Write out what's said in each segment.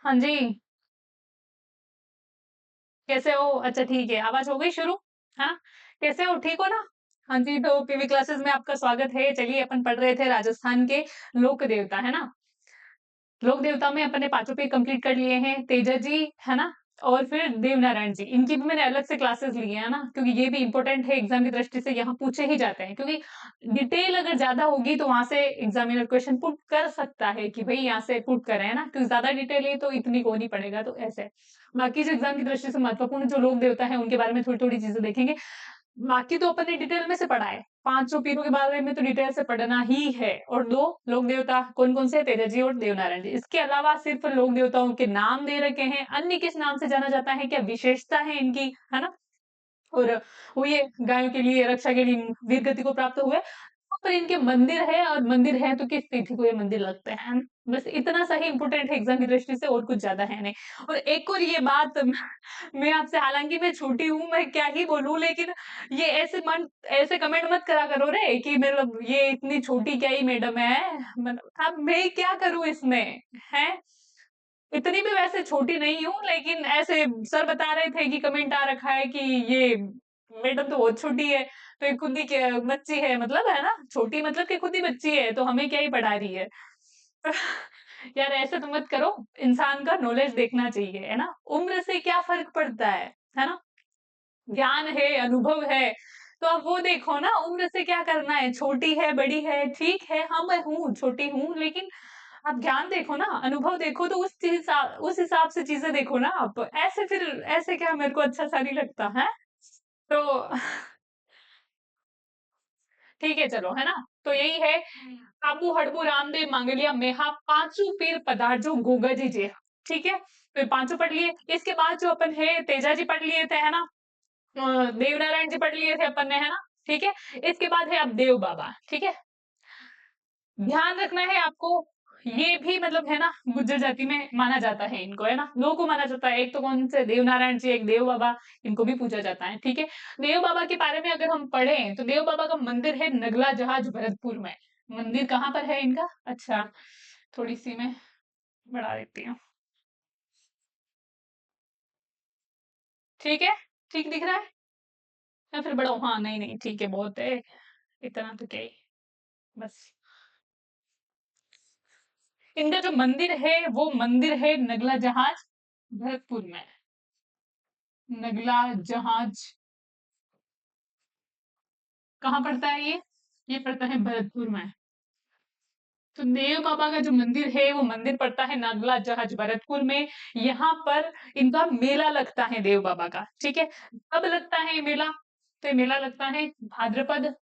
हाँ जी, कैसे हो? अच्छा ठीक है, आवाज़ हो गई शुरू? हाँ, कैसे हो? ठीक हो ना? हाँ जी, तो पीवी क्लासेस में आपका स्वागत है। चलिए अपन पढ़ रहे थे राजस्थान के लोक देवता, है ना? लोक देवता में अपन ने पाँचों पे कंप्लीट कर लिए हैं। तेजा जी, है ना? और फिर देवनारायण जी, इनकी भी मैंने अलग से क्लासेस ली हैं, है ना? क्योंकि ये भी इम्पोर्टेंट है एग्ज़ाम की दृष्टि से यहाँ पूछे ही जाते हैं। क्योंकि डिटेल अगर ज़्यादा होगी तो वहाँ से एग्ज़ामिनर क्वेश्चन पुट कर सकता है कि भई यहाँ से पुट करें, है ना? क्योंकि ज़्यादा डिटेल है तो इतनी को नहीं पड़ेगा, तो ऐसे। बाकी जो एग्ज़ाम की दृष्टि से महत्वपूर्ण जो लोक देवता हैं, उनके बारे में थोड़ी-थोड़ी चीज़ें देखेंगे। बाकी तो अपन ने डिटेल में से पढ़ा है। 500 पीरों के बारे में तो डिटेल से पढ़ना ही है और 2 लोक देवता कौन-कौन से? तेजा जी और देवनारायण जी। इसके अलावा सिर्फ़ लोक देवताओं के नाम दे रखे हैं, अन्य किस नाम से जाना जाता है, क्या विशेषता है इनकी, है ना? और वो ये गायों के लिए, रक्षा के लिए वीरगति को प्राप्त हुए। पर इनके मंदिर है और मंदिर है तो किस तिथि को ये मंदिर लगते हैं। बस इतना सा ही इम्पोर्टेंट है एग्ज़ाम की दृष्टि से और कुछ ज़्यादा है नहीं। और एक और ये बात मैं आपसे हालाँकि मैं छोटी हूँ, मैं क्या ही बोलूँ लेकिन ये ऐसे कमेंट मत करा करो रे कि मतलब ये इतनी छोटी क्या ही मैडम है। मतलब अब मैं क्या करूँ इसमें, हैं? इतनी भी वैसे छोटी नहीं हूँ लेकिन ऐसे सर बता रहे थे कि कमेंट आ रखा है कि ये मैडम तो बहुत छोटी है। तो ये खुद ही क्या बच्ची है मतलब है ना? छोटी मतलब कि खुद ही बच्ची है, तो हमें क्या ही पढ़ा रही है। यार ऐसे तो मत करो, इंसान का नॉलेज देखना चाहिए, है ना? उम्र से क्या फ़र्क पड़ता है ना? ज्ञान है, अनुभव है, तो अब वो देखो ना उम्र से क्या करना है, छोटी है, बड़ी है, ठीक है, हाँ, मैं हूँ, छोटी हूँ, लेकिन आप ज्ञान देखो ना, अनुभव देखो तो उस हिसाब से चीज़ें देखो ना आप। ऐसे क्या मेरे को अच्छा सा नहीं लगता, हैं? तो ठीक है चलो, है ना? तो यही है आबू, हड़बू, रामदेव, मांगलिया, मेहा पाँचों पीर पधार जो गोगा जी जे, ठीक है? तो ये पाँचों पढ़ लिए। इसके बाद जो अपन है तेजा जी पढ़ लिए थे, है ना? देवनारायण जी पढ़ लिए थे अपन ने, है ना? ठीक है? इसके बाद है अब देव बाबा, ठीक है? ध्यान रखना है आपको, ये भी मतलब है ना गुर्जर जाति में माना जाता है इनको, है ना? 2 को माना जाता है, एक तो कौन से देवनारायण जी, एक देव बाबा, इनको भी पूजा जाता है, ठीक है? देव बाबा के बारे में अगर हम पढ़ें, तो देव बाबा का मंदिर है नगला जहाज भरतपुर में। मंदिर कहाँ पर है इनका? अच्छा, थोड़ी-सी मैं बढ़ा देती हूँ। ठीक है? ठीक दिख रहा है? या फिर बढ़ाऊँ? हाँ, नहीं, ठीक है, बहुत है, इतना तो क्या ही, बस। इनका जो मंदिर है, वो मंदिर है नगला जहाज भरतपुर में। नगला जहाज कहाँ पड़ता है ये? ये पड़ता है भरतपुर में। तो देव बाबा का जो मंदिर है, वो मंदिर पड़ता है नगला जहाज भरतपुर में। यहाँ पर इनका मेला लगता है देव बाबा का, ठीक है? कब लगता है ये मेला? तो ये मेला लगता है भाद्रपद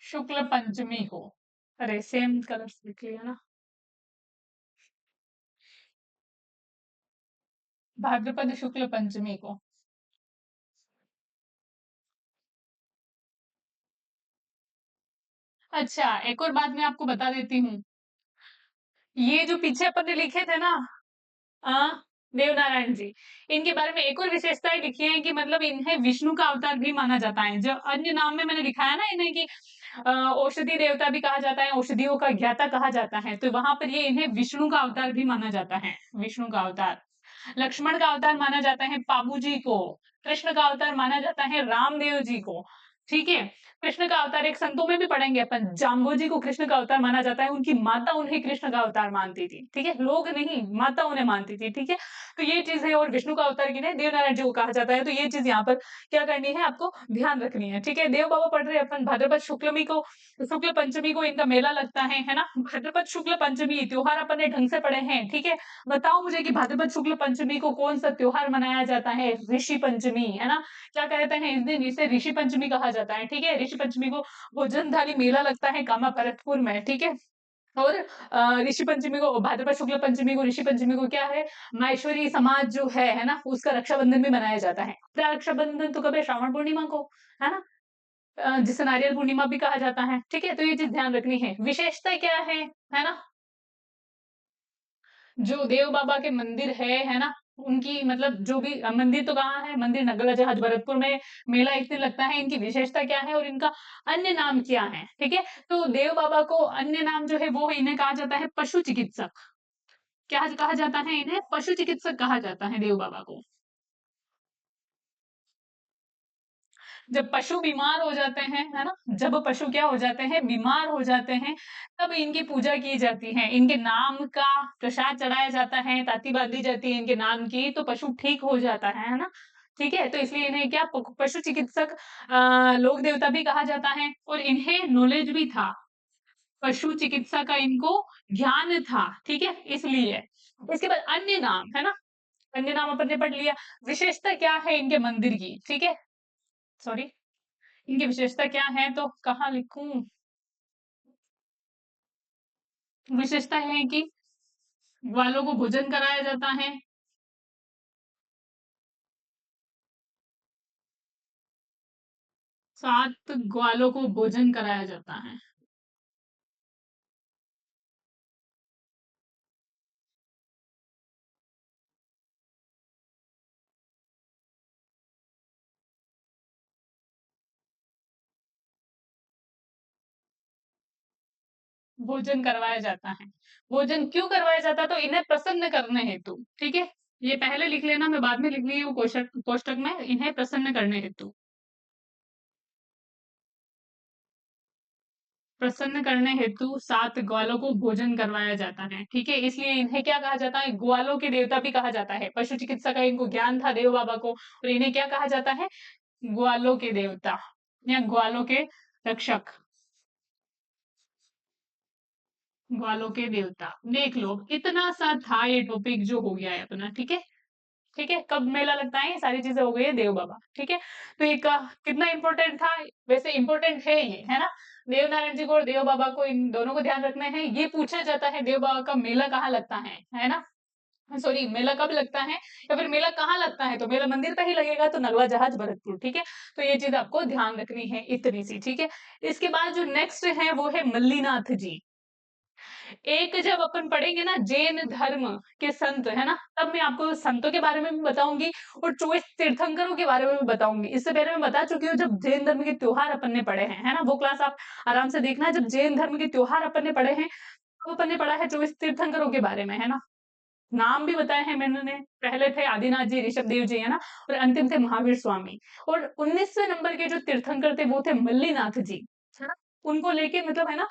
शुक्ल पंचमी को। अरे सेम कलर्स लिख लिया ना। भाद्रपद शुक्ल पंचमी को। अच्छा, एक और बात मैं आपको बता देती हूँ। ये जो पीछे अपन ने लिखे थे ना देवनारायण जी, इनके बारे में एक और विशेषताएँ लिखी हैं कि मतलब इन्हें विष्णु का अवतार भी माना जाता है। जो अन्य नाम में मैंने लिखा है ना इन्हें कि औषधि देवता भी कहा जाता है, औषधियों का ज्ञाता कहा जाता है, तो वहाँ पर ये इन्हें विष्णु का अवतार भी माना जाता है, विष्णु का अवतार। लक्ष्मण का अवतार माना जाता है पाबू जी को, कृष्ण का अवतार माना जाता है रामदेव जी को, ठीक है? कृष्ण का अवतार एक संतों में भी पढ़ेंगे अपन, जाम्बोजी को कृष्ण का अवतार माना जाता है, उनकी माता उन्हें कृष्ण का अवतार मानती थी, ठीक है? लोग नहीं, माता उन्हें मानती थी, ठीक है? तो ये चीज़ है और विष्णु का अवतार किन्हें? देवनारायण जी को कहा जाता है, तो ये चीज़ यहाँ पर क्या करनी है आपको ध्यान रखनी है, ठीक है? देव बाबा पढ़ रहे हैं अपन भाद्रपद शुक्लमी को शुक्ल पंचमी को इनका मेला लगता है ना? भाद्रपद शुक्ल पंचमी त्योहार अपन ने ढंग से पढ़े हैं, ठीक है? बताओ मुझे कि भाद्रपद शुक्ल पंचमी को कौन-सा त्योहार मनाया जाता है? ऋषि पंचमी, है ना? क्या कहते हैं इस दिन इसे ऋषि पंचमी कहा जाता है, ठीक है? ऋषि पंचमी को भोजनधारी मेला लगता है कामा भरतपुर में, ठीक है? और ऋषि पंचमी को भाद्रपद शुक्ल पंचमी को ऋषि पंचमी को क्या है? माहेश्वरी समाज जो है ना? उसका रक्षाबंधन भी मनाया जाता है। अपना रक्षाबंधन तो कब है? श्रावण पूर्णिमा को, है ना? जिसे नारियल पूर्णिमा भी कहा जाता है, ठीक है? तो ये चीज़ ध्यान रखनी है। विशेषता क्या है ना? जो देव बाबा के मंदिर है ना? उनकी मतलब जो भी मंदिर तो कहाँ है, मंदिर नगला जहाज भरतपुर में मेला इसलिए लगता है, इनकी विशेषता क्या है और इनका अन्य नाम क्या है, ठीक है। तो देव बाबा को अन्य नाम जो है वो इन्हें कहा जाता है पशु चिकित्सक। क्या कहा जाता है इन्हें? पशु चिकित्सक कहा जाता है देव बाबा को। जब पशु बीमार हो जाते हैं, है ना, जब पशु क्या हो जाते हैं, बीमार हो जाते हैं, तब इनकी पूजा की जाती है, इनके नाम का प्रसाद चढ़ाया जाता है, ताती बांधी जाती है इनके नाम की, तो पशु ठीक हो जाता है ना। ठीक है, तो इसलिए इन्हें क्या पशु चिकित्सक लोक देवता भी कहा जाता है, और इन्हें नॉलेज भी था, पशु चिकित्सा का इनको ज्ञान था, ठीक है, इसलिए। इसके बाद अन्य नाम, है ना, अन्य नाम अपन ने पढ़ लिया। विशेषता क्या है इनके मंदिर की, ठीक है, सॉरी, इनकी विशेषता क्या है, तो कहाँ लिखूं? विशेषता है कि ग्वालों को भोजन कराया जाता है, 7 ग्वालों को भोजन कराया जाता है। भोजन करवाया जाता है। भोजन क्यों करवाया जाता है? तो इन्हें प्रसन्न करने हेतु, ठीक है। ये पहले लिख लेना, मैं बाद में लिख ली हूँ कोष्टक कोष्टक में, इन्हें प्रसन्न करने हेतु, प्रसन्न करने हेतु 7 ग्वालों को भोजन करवाया जाता है, ठीक है। इसलिए इन्हें क्या कहा जाता है? ग्वालों के देवता भी कहा जाता है। पशु चिकित्सा का इनको ज्ञान था देव बाबा को, और इन्हें क्या कहा जाता है? ग्वालों के देवता या ग्वालों के रक्षक, ग्वालों के देवता। देख लो, इतना सा था ये टॉपिक जो हो गया है अपना, ठीक है। ठीक है, कब मेला लगता है, ये सारी चीजें हो गई है देव बाबा, ठीक है। तो ये कितना इंपॉर्टेंट था? वैसे इंपॉर्टेंट है ये, है ना। देव नारायण जी को और देव बाबा को, इन दोनों को ध्यान रखना है। ये पूछा जाता है देव बाबा का मेला कहाँ लगता है ना। सॉरी, मेला कब लगता है या फिर मेला कहाँ लगता है, तो मेला मंदिर पे ही लगेगा, तो नगला जहाज भरतपुर, ठीक है। तो ये चीज आपको ध्यान रखनी है, इतनी सी, ठीक है। इसके बाद जो नेक्स्ट है वो है मल्लीनाथ जी। एक जब अपन पढ़ेंगे ना जैन धर्म के संत, है ना, तब मैं आपको संतों के बारे में भी बताऊंगी और 24 तीर्थंकरों के बारे में भी बताऊंगी। इससे पहले मैं बता चुकी हूँ, जब जैन धर्म के त्योहार अपन ने पढ़े हैं, है ना, वो क्लास आप आराम से देखना। जब जैन धर्म के त्योहार अपन ने पढ़े हैं, तो अपन ने पढ़ा है 24 तीर्थंकरों के बारे में, है ना। नाम भी बताए हैं मैंने। पहले थे आदिनाथ जी, ऋषभ देव जी, है ना, और अंतिम थे महावीर स्वामी। और 19वें नंबर के जो तीर्थंकर थे वो थे मल्लीनाथ जी, है ना। उनको लेके मतलब, है ना,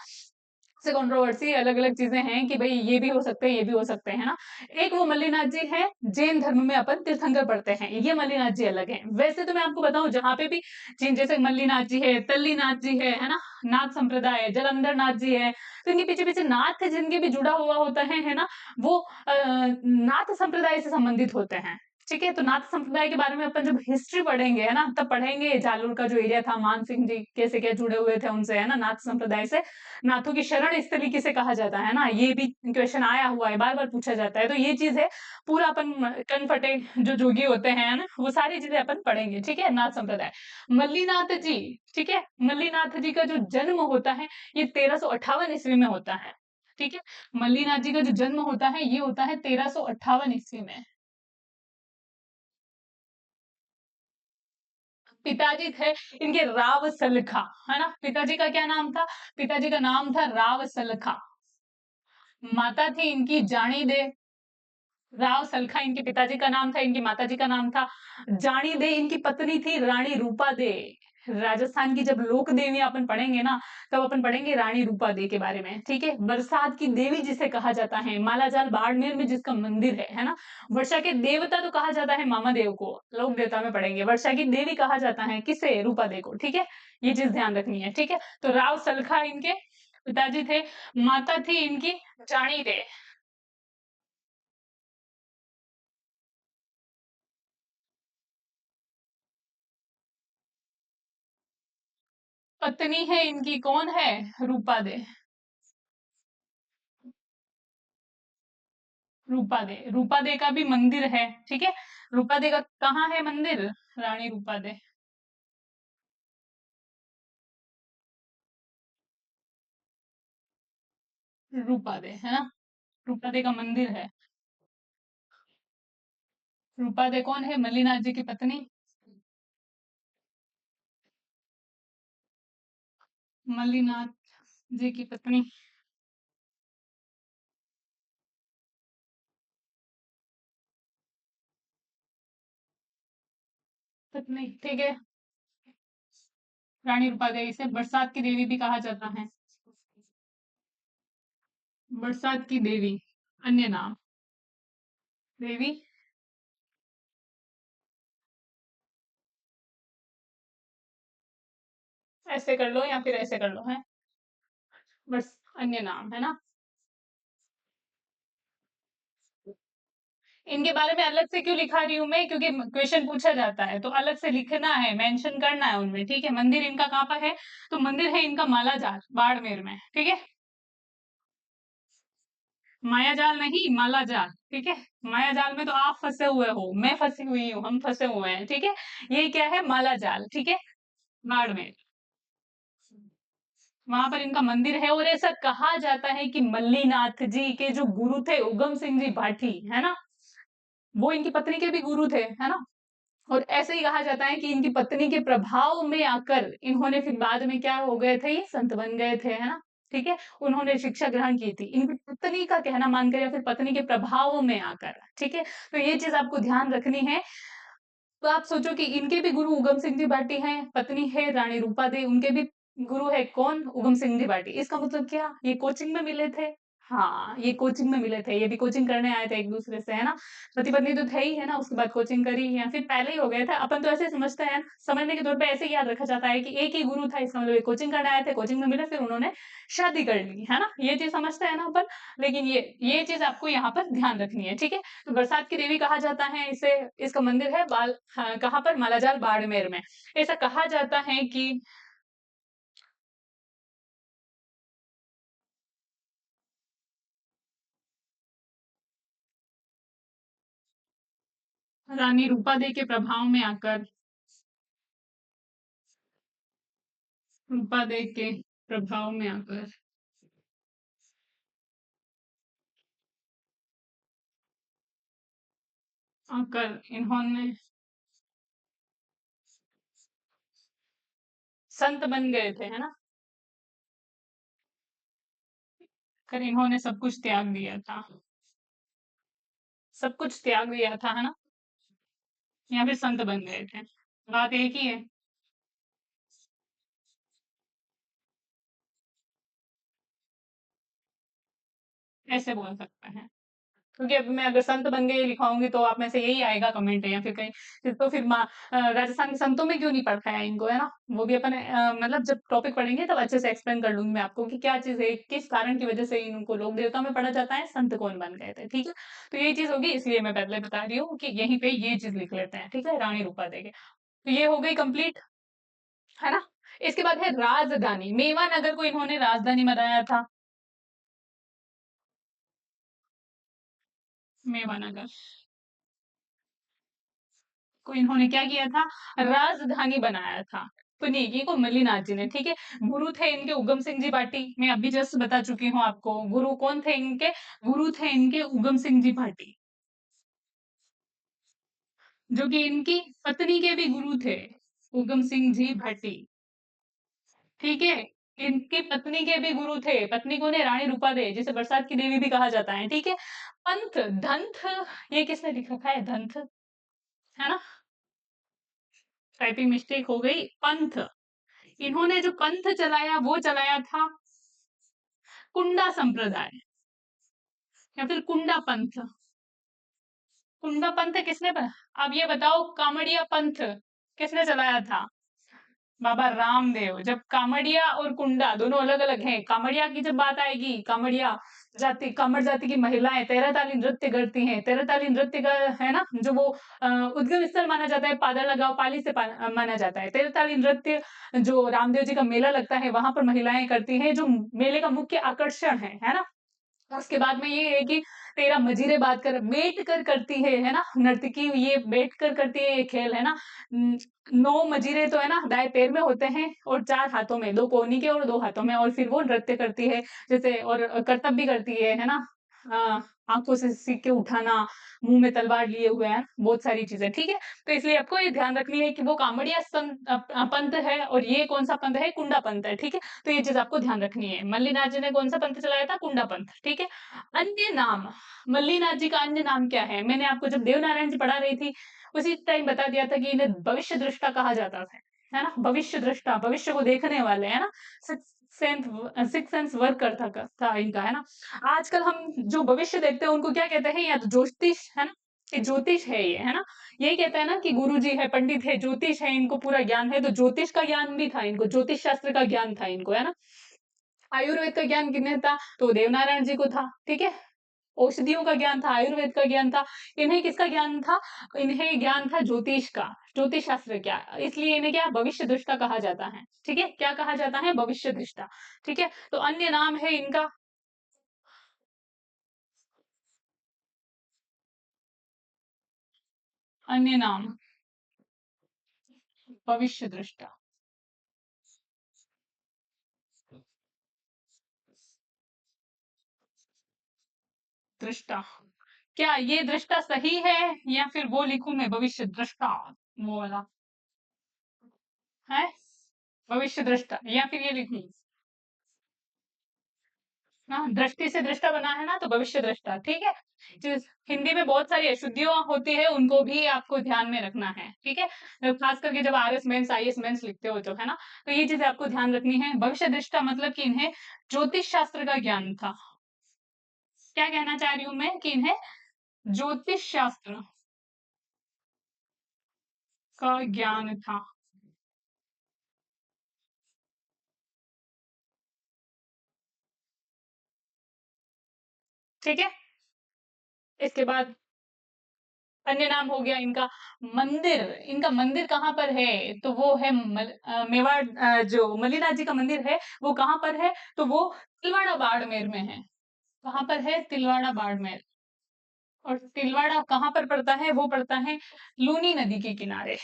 से कंट्रोवर्सी अलग अलग चीजें हैं कि भाई ये भी हो सकते हैं, ये भी हो सकते हैं, है ना। एक वो मल्लीनाथ जी है, जैन धर्म में अपन तीर्थंकर पढ़ते हैं, ये मल्लीनाथ जी अलग है। वैसे तो मैं आपको बताऊं, जहां पे भी जिन जैसे मल्लीनाथ जी है, तल्लीनाथ जी है ना, नाथ संप्रदाय, जलंधर नाथ जी है, तो इनके पीछे पीछे नाथ जिनके भी जुड़ा हुआ होता है ना, वो नाथ संप्रदाय से संबंधित होते हैं, ठीक है। तो नाथ संप्रदाय के बारे में अपन जब हिस्ट्री पढ़ेंगे, है ना, तब पढ़ेंगे जालोर का जो एरिया था, मान सिंह जी कैसे क्या जुड़े हुए थे उनसे, है ना, नाथ संप्रदाय से। नाथों की शरण इस तरीके से कहा जाता है ना, ये भी क्वेश्चन आया हुआ है, बार बार पूछा जाता है, तो ये चीज है। पूरा अपन कनफटे जो जोगी होते हैं ना, वो सारी चीजें अपन पढ़ेंगे, ठीक है। नाथ संप्रदाय, मल्लीनाथ जी, ठीक है। मल्लीनाथ जी का जो जन्म होता है, ये 1358 ईस्वी में होता है, ठीक है। मल्लीनाथ जी का जो जन्म होता है, ये होता है 1358 ईस्वी में। पिताजी थे इनके राव सलखा, है ना। पिताजी का क्या नाम था? पिताजी का नाम था राव सलखा। माता थी इनकी जानी दे। राव सलखा इनके पिताजी का नाम था, इनकी माताजी का नाम था जानी दे। इनकी पत्नी थी रानी रूपा दे। राजस्थान की जब लोक देवियां अपन पढ़ेंगे ना, तब अपन पढ़ेंगे रानी रूपा दे के बारे में, ठीक है। बरसात की देवी जिसे कहा जाता है, मालाजाल बाड़मेर में जिसका मंदिर है ना। वर्षा के देवता तो कहा जाता है मामा देव को, लोक देवता में पढ़ेंगे। वर्षा की देवी कहा जाता है किसे? रूपा दे को, ठीक है। ये चीज ध्यान रखनी है, ठीक है। तो राव सलखा इनके पिताजी थे। माता थी इनकी जानी दे। पत्नी है इनकी कौन है? रूपा दे। रूपा दे, रूपा दे का भी मंदिर है, ठीक है। रूपा दे का कहाँ है मंदिर? रानी रूपा दे। रूपा दे, है ना, रूपा दे का मंदिर है। रूपा दे कौन है? मल्लीनाथ जी की पत्नी। मल्लीनाथ जी की पत्नी। पत्नी ठीक है। रानी रूपा देवी से बरसात की देवी भी कहा जाता है। बरसात की देवी अन्य नाम। देवी। ऐसे कर लो या फिर ऐसे कर लो है। बस अन्य नाम है ना। इनके बारे में अलग से क्यों लिखा रही हूँ मैं? क्योंकि क्वेश्चन पूछा जाता है तो अलग से लिखना है, मेंशन करना है उनमें। ठीक है। मंदिर इनका कहाँ पर है? तो मंदिर है इनका मालाजाल बाड़मेर में। ठीक है। मायाजाल नहीं, मालाजाल। ठीक है। मायाजाल में तो आप फंसे हुए हो, मैं फंसी हुई हूँ, हम फंसे हुए हैं। ठीक है। ये क्या है? मालाजाल। ठीक है। बाड़मेर। वहां पर इनका मंदिर है और ऐसा कहा जाता है कि मल्लीनाथ जी के जो गुरु थे उगम सिंह जी भाटी, है ना, वो इनकी पत्नी के भी गुरु थे, है ना। और ऐसे ही कहा जाता है कि इनकी पत्नी के प्रभाव में आकर इन्होंने फिर बाद में क्या हो गए थे? ये संत बन गए थे, है ना। ठीक है। उन्होंने शिक्षा ग्रहण की थी इनकी पत्नी का कहना मानकर या फिर पत्नी के प्रभाव में आकर। ठीक है। तो ये चीज आपको ध्यान रखनी है। तो आप सोचो कि इनके भी गुरु उगम सिंह जी बाटी हैं, पत्नी है रानी रूपा दे, उनके भी गुरु है कौन? उगम सिंह जी बाटी। इसका मतलब क्या? ये कोचिंग में मिले थे। हाँ, ये कोचिंग में मिले थे, ये भी कोचिंग करने आए थे एक दूसरे से, है ना। पति पत्नी तो थे ही, है ना, उसके बाद कोचिंग करी या फिर पहले ही हो गया था। अपन तो ऐसे समझते हैं, समझने के तौर पे ऐसे ही याद रखा जाता है कि एक ही गुरु था, इसका मतलब ये कोचिंग करने आए थे, कोचिंग में मिले, फिर उन्होंने शादी कर ली, है ना। ये चीज समझते हैं ना अपन। लेकिन ये चीज आपको यहाँ पर ध्यान रखनी है। ठीक है। तो बरसात की देवी कहा जाता है इसे। इसका मंदिर है हाँ, कहाँ पर? मालाजाल बाड़मेर में। ऐसा कहा जाता है कि रानी रूपा दे के प्रभाव में आकर, रूपा दे के प्रभाव में आकर, इन्होंने संत बन गए थे, है ना। फिर इन्होंने सब कुछ त्याग दिया था। सब कुछ त्याग दिया था, है ना। या फिर संत बन गए थे। बात एक ही है। ऐसे बोल सकते हैं। क्योंकि अब मैं अगर संत बन गए लिखाऊंगी तो आप में से यही आएगा कमेंट या फिर कहीं। तो फिर राजस्थान के संतों में क्यों नहीं पढ़ता है इनको, है ना। वो भी अपन मतलब जब टॉपिक पढ़ेंगे तब अच्छे से एक्सप्लेन कर लूंगी मैं आपको कि क्या चीज है, किस कारण की वजह से इनको लोक देवता में पढ़ा जाता है, संत कौन बन गए थे। ठीक है। तो यही चीज होगी, इसलिए मैं पहले बता रही हूँ कि यहीं पे ये चीज लिख लेते हैं। ठीक है। रानी रूपा देगे। तो ये हो गई कंप्लीट, है ना। इसके बाद है राजधानी। मेवानगर को इन्होंने राजधानी बनाया था। मेवानगर को इन्होंने क्या किया था? राजधानी बनाया था। पुनीगी को मल्लीनाथ जी ने। ठीक है। गुरु थे इनके उगम सिंह जी भाटी, मैं अभी जस्ट बता चुकी हूँ आपको। गुरु कौन थे इनके? गुरु थे इनके उगम सिंह जी भाटी, जो कि इनकी पत्नी के भी गुरु थे, उगम सिंह जी भाटी। ठीक है। इनकी पत्नी के भी गुरु थे। पत्नी कौन है? रानी रूपा दे, जिसे बरसात की देवी भी कहा जाता है। ठीक है। पंथ धंथ, ये किसने लिख रखा है? धंथ, है ना। टाइपिंग मिस्टेक हो गई। पंथ, इन्होंने जो पंथ चलाया वो चलाया था कुंडा संप्रदाय या फिर कुंडा पंथ। कुंडा पंथ किसने अब ये बताओ, कामड़िया पंथ किसने चलाया था? बाबा रामदेव। जब कामड़िया और कुंडा दोनों अलग अलग हैं, कामड़िया की जब बात आएगी, कामड़िया जाति, कामड़ जाति की महिलाएं तेरह ताली नृत्य करती हैं। तेरह ताली नृत्य का, है ना, जो वो उद्गम स्थल माना जाता है, पादा लगाओ पाली से माना जाता है। तेरह ताली नृत्य जो रामदेव जी का मेला लगता है वहां पर महिलाएं करती हैं, जो मेले का मुख्य आकर्षण है ना। उसके बाद में ये है कि तेरा मजीरे बात कर बैठ कर करती है ना, नर्तकी ये बैठ कर करती है, ये खेल है ना। नौ मजीरे तो है ना दाएं पैर में होते हैं और चार हाथों में, दो कोहनी के और दो हाथों में, और फिर वो नृत्य करती है जैसे, और करतब भी करती है ना। आंखों से सिक्के उठाना, मुंह में तलवार लिए हुए हैं, बहुत सारी चीजें, ठीक है। तो इसलिए आपको ये ध्यान रखनी है कि वो कामड़िया पंथ है और ये कौन सा पंथ है, कुंडा पंथ है, ठीक है। तो ये चीज आपको ध्यान रखनी है। मल्लीनाथ जी ने कौन सा पंथ चलाया था, कुंडा पंथ, ठीक है। अन्य नाम, मल्लीनाथ जी का अन्य नाम क्या है, मैंने आपको जब देवनारायण जी पढ़ा रही थी उसी टाइम बता दिया था कि इन्हें भविष्य दृष्टा कहा जाता है ना, भविष्य दृष्टा, भविष्य को देखने वाले, है ना। सिक्स सेंस वर्क करता था इनका, है ना। आजकल हम जो भविष्य देखते हैं उनको क्या कहते हैं, या तो ज्योतिष, है ना, कि ज्योतिष है ये, है ना। यही कहते हैं ना कि गुरुजी है, पंडित है, ज्योतिष है, इनको पूरा ज्ञान है। तो ज्योतिष का ज्ञान भी था इनको, ज्योतिष शास्त्र का ज्ञान था इनको, है ना। आयुर्वेद का ज्ञान किन्हें था, तो देवनारायण जी को था, ठीक है। औषधियों का ज्ञान था, आयुर्वेद का ज्ञान था। इन्हें किसका ज्ञान था, इन्हें ज्ञान था ज्योतिष का, ज्योतिष शास्त्र क्या, इसलिए इन्हें क्या भविष्य दृष्टा कहा जाता है, ठीक है। क्या कहा जाता है, भविष्य दृष्टा, ठीक है। तो अन्य नाम है इनका, अन्य नाम भविष्य दृष्टा, दृष्टा। क्या ये दृष्टा सही है, या फिर वो लिखूं मैं भविष्य दृष्टा, वो वाला है, भविष्य दृष्टा, या फिर ये लिखूं ना, दृष्टि से दृष्टा बना है ना, तो भविष्य दृष्टा, ठीक है। जिस हिंदी में बहुत सारी अशुद्धियां होती है उनको भी आपको ध्यान में रखना है, ठीक है। खास करके जब आरएस मेंस आईएएस मेंस लिखते हो तो, है ना। तो ये चीजें आपको ध्यान रखनी है। भविष्य दृष्टा मतलब कि इन्हें ज्योतिष शास्त्र का ज्ञान था। क्या कहना चाह रही हूं मैं, कि इन्हें ज्योतिष शास्त्र का ज्ञान था, ठीक है। इसके बाद अन्य नाम हो गया इनका मंदिर। इनका मंदिर कहाँ पर है, तो वो है मेवाड़, जो मल्लीनाथ जी का मंदिर है वो कहाँ पर है, तो वो तिलवाड़ा बाड़मेर में है। कहाँ पर है, तिलवाड़ा बाड़मेर। और तिलवाड़ा कहाँ पर पड़ता है, वो पड़ता है लूनी नदी के किनारे।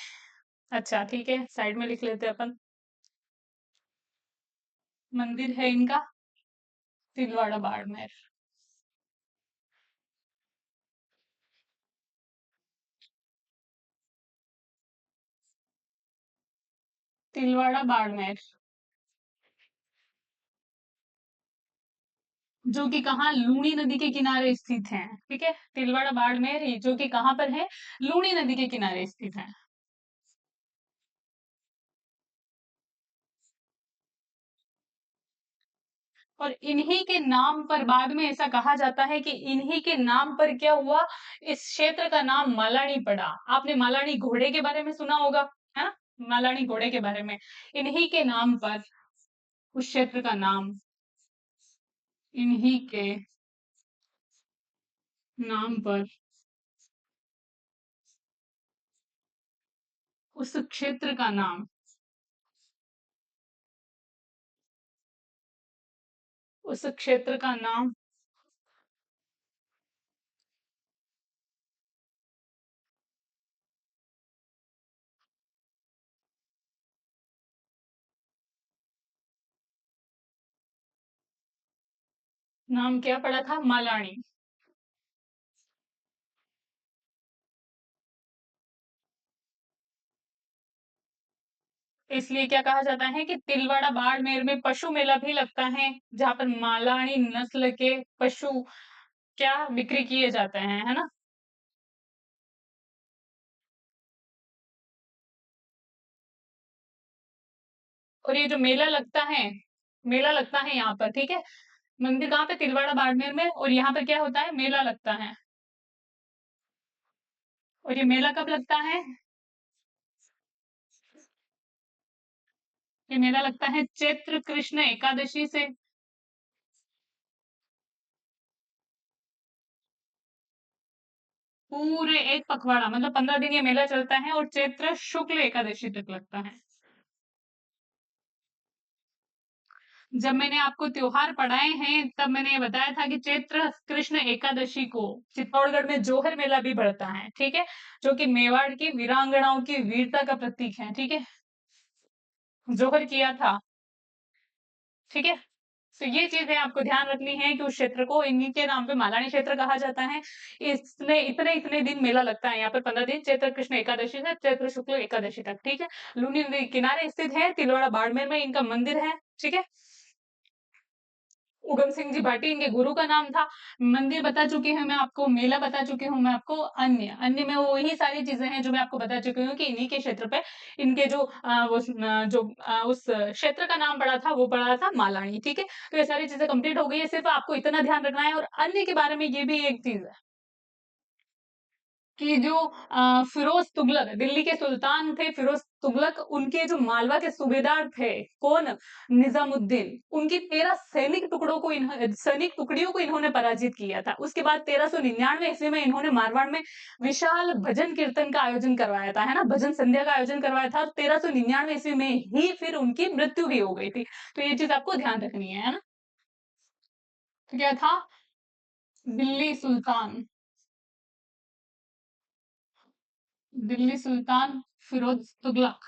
अच्छा ठीक है, साइड में लिख लेते हैं अपन। मंदिर है इनका तिलवाड़ा बाड़मेर, तिलवाड़ा बाड़मेर, जो कि कहाँ, लूनी नदी के किनारे स्थित है, ठीक है। तिलवाड़ा बाड़मेर जो कि कहाँ पर है, लूनी नदी के किनारे स्थित है। और इन्हीं के नाम पर बाद में ऐसा कहा जाता है कि इन्हीं के नाम पर क्या हुआ, इस क्षेत्र का नाम मालानी पड़ा। आपने मालानी घोड़े के बारे में सुना होगा, है ना, मालानी घोड़े के बारे में। इन्हीं के नाम पर उस क्षेत्र का नाम, इन्हीं के नाम पर उस क्षेत्र का नाम, उस क्षेत्र का नाम, नाम क्या पड़ा था, मालानी। इसलिए क्या कहा जाता है कि तिलवाड़ा बाड़मेर में पशु मेला भी लगता है, जहां पर मालानी नस्ल के पशु क्या बिक्री किए जाते हैं, है ना। और ये जो मेला लगता है यहाँ पर, ठीक है। मंदिर कहाँ पे, तिलवाड़ा बाड़मेर में, और यहाँ पर क्या होता है, मेला लगता है। और ये मेला कब लगता है, ये मेला लगता है चैत्र कृष्ण एकादशी से। पूरे एक पखवाड़ा मतलब 15 दिन ये मेला चलता है, और चैत्र शुक्ल एकादशी तक लगता है। जब मैंने आपको त्योहार पढ़ाए हैं तब मैंने ये बताया था कि चैत्र कृष्ण एकादशी को चित्तौड़गढ़ में जोहर मेला भी बढ़ता है, ठीक है। जो कि मेवाड़ की वीरांगनाओं की वीरता का प्रतीक है, ठीक है। जोहर किया था, ठीक है। तो ये चीजें आपको ध्यान रखनी है कि उस क्षेत्र को इन्हीं के नाम पे मालानी क्षेत्र कहा जाता है। इसमें इतने इतने दिन मेला लगता है, यहाँ पे 15 दिन, चैत्र कृष्ण एकादशी से चैत्र शुक्ल एकादशी तक, ठीक है। लूनी नदी के किनारे स्थित है, तिलवाड़ा बाड़मेर में इनका मंदिर है, ठीक है। उगम सिंह जी भाटी इनके गुरु का नाम था। मंदिर बता चुकी हूँ मैं आपको, मेला बता चुकी हूँ मैं आपको, अन्य अन्य में वही सारी चीजें हैं जो मैं आपको बता चुकी हूँ कि इन्हीं के क्षेत्र पे इनके जो उस क्षेत्र का नाम पड़ा था वो पड़ा था मालानी, ठीक है। तो ये सारी चीजें कंप्लीट हो गई है, सिर्फ आपको इतना ध्यान रखना है। और अन्य के बारे में ये भी एक चीज है कि जो फिरोज तुगलक दिल्ली के सुल्तान थे, फिरोज तुगलक, उनके जो मालवा के सूबेदार थे, कौन, निजामुद्दीन, उनकी 13 सैनिक टुकड़ियों को इन्होंने पराजित किया था। उसके बाद 1399 ईस्वी में इन्होंने मारवाड़ में विशाल भजन कीर्तन का आयोजन करवाया था, है ना, भजन संध्या का आयोजन करवाया था। 1399 ईस्वी में ही फिर उनकी मृत्यु भी हो गई थी। तो ये चीज आपको ध्यान रखनी है ना। तो क्या था, दिल्ली सुल्तान, दिल्ली सुल्तान फिरोज तुगलक।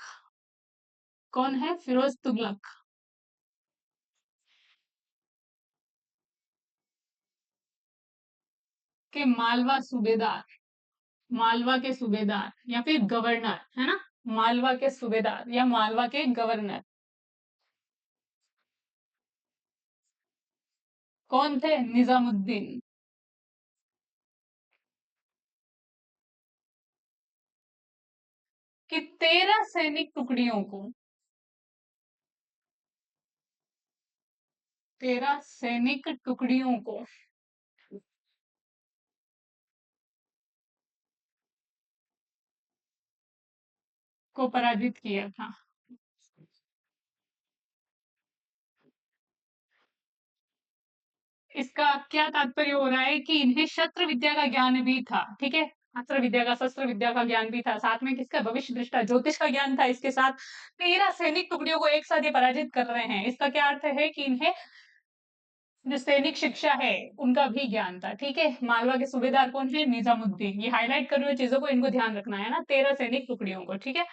कौन है, फिरोज तुगलक के मालवा सूबेदार, मालवा के सूबेदार या फिर गवर्नर, है ना, मालवा के सूबेदार या मालवा के गवर्नर कौन थे, निजामुद्दीन। कि 13 सैनिक टुकड़ियों को, 13 सैनिक टुकड़ियों को पराजित किया था। इसका क्या तात्पर्य हो रहा है कि इन्हें शस्त्र विद्या का ज्ञान भी था, ठीक है, अस्त्र विद्या का, शस्त्र विद्या का ज्ञान भी था, साथ में किसका, भविष्य दृष्टा ज्योतिष का ज्ञान था। इसके साथ 13 सैनिक टुकड़ियों को एक साथ ये पराजित कर रहे हैं, इसका क्या अर्थ है कि इन्हें जो सैनिक शिक्षा है उनका भी ज्ञान था, ठीक है। मालवा के सूबेदार कौन थे, निजामुद्दीन। ये हाईलाइट कर रही हुई चीजों को इनको ध्यान रखना है ना, 13 सैनिक टुकड़ियों को, ठीक है।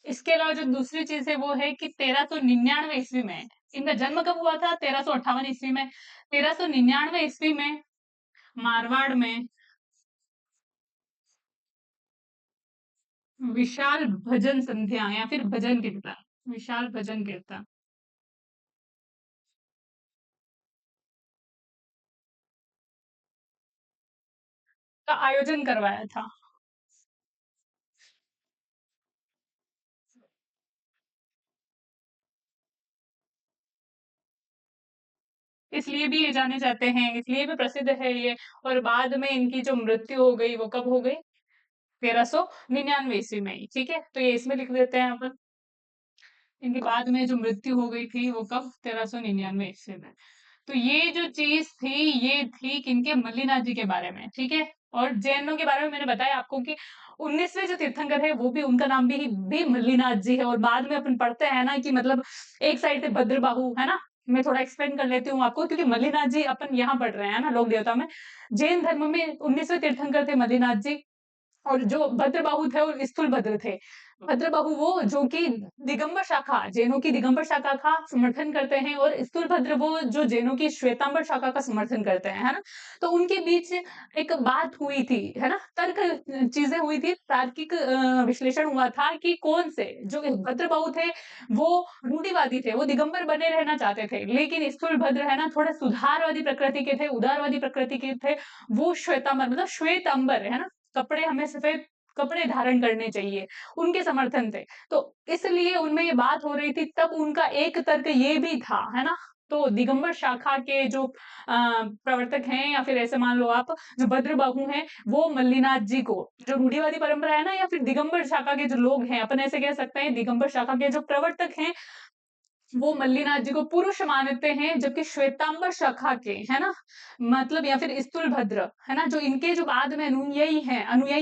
इसके अलावा जो दूसरी चीज है वो है कि 1399 ईस्वी में इनका जन्म कब हुआ था, 1358 ईस्वी में। 1399 ईस्वी में मारवाड़ में विशाल भजन संध्या या फिर भजन कीर्तन, विशाल भजन कीर्तन का आयोजन करवाया था। इसलिए भी ये जाने जाते हैं, इसलिए भी प्रसिद्ध है ये। और बाद में इनकी जो मृत्यु हो गई वो कब हो गई, 1399 ईस्वी में ही, ठीक है। तो ये इसमें लिख देते हैं अपन, इनके बाद में जो मृत्यु हो गई थी वो कब, 1399 ईस्वी में। तो ये जो चीज थी ये थी किनके, मल्लीनाथ जी के बारे में, ठीक है। और जैनों के बारे में मैंने बताया आपको कि 19वें जो तीर्थंकर है वो भी, उनका नाम भी मल्लीनाथ जी है। और बाद में अपन पढ़ते हैं ना कि मतलब एक साइड से भद्रबाहु, है ना। मैं थोड़ा एक्सप्लेन कर लेती हूँ आपको, क्योंकि मल्लीनाथ जी अपन यहाँ पढ़ रहे हैं ना, लोक देवता में। जैन धर्म में 19वें तीर्थंकर थे मल्लीनाथ जी। और जो भद्रबाहु थे वो स्थूलभद्र थे। भद्रबाहु वो जो कि दिगंबर शाखा, जैनों की दिगंबर शाखा का समर्थन करते हैं, और स्थूलभद्र वो जो जैनों की श्वेतांबर शाखा का समर्थन करते हैं, है ना। तो उनके बीच एक बात हुई थी, है ना, तर्क चीजें हुई थी, तार्किक विश्लेषण हुआ था कि कौन से, जो भद्रबाहु थे वो रूढ़िवादी थे, वो दिगंबर बने रहना चाहते थे, लेकिन स्थूलभद्र है ना थोड़े सुधारवादी प्रकृति के थे, उदारवादी प्रकृति के थे। वो श्वेतांबर मतलब श्वेत अंबर, है ना, कपड़े हमें सफेद कपड़े धारण करने चाहिए, उनके समर्थन थे। तो इसलिए उनमें ये बात हो रही थी, तब उनका एक तर्क ये भी था, है ना। तो दिगंबर शाखा के जो प्रवर्तक हैं, या फिर ऐसे मान लो आप, जो भद्रबाहु हैं, वो मल्लीनाथ जी को, जो रूढ़िवादी परंपरा है ना, या फिर दिगंबर शाखा के जो लोग हैं, अपन ऐसे कह सकते हैं दिगंबर शाखा के जो प्रवर्तक हैं, वो मल्लिनाथ जी को पुरुष मानते हैं, जबकि श्वेतांबर शाखा के, है ना, मतलब या फिर स्तुलभद्र, है ना, जो इनके जो बाद में अनुयायी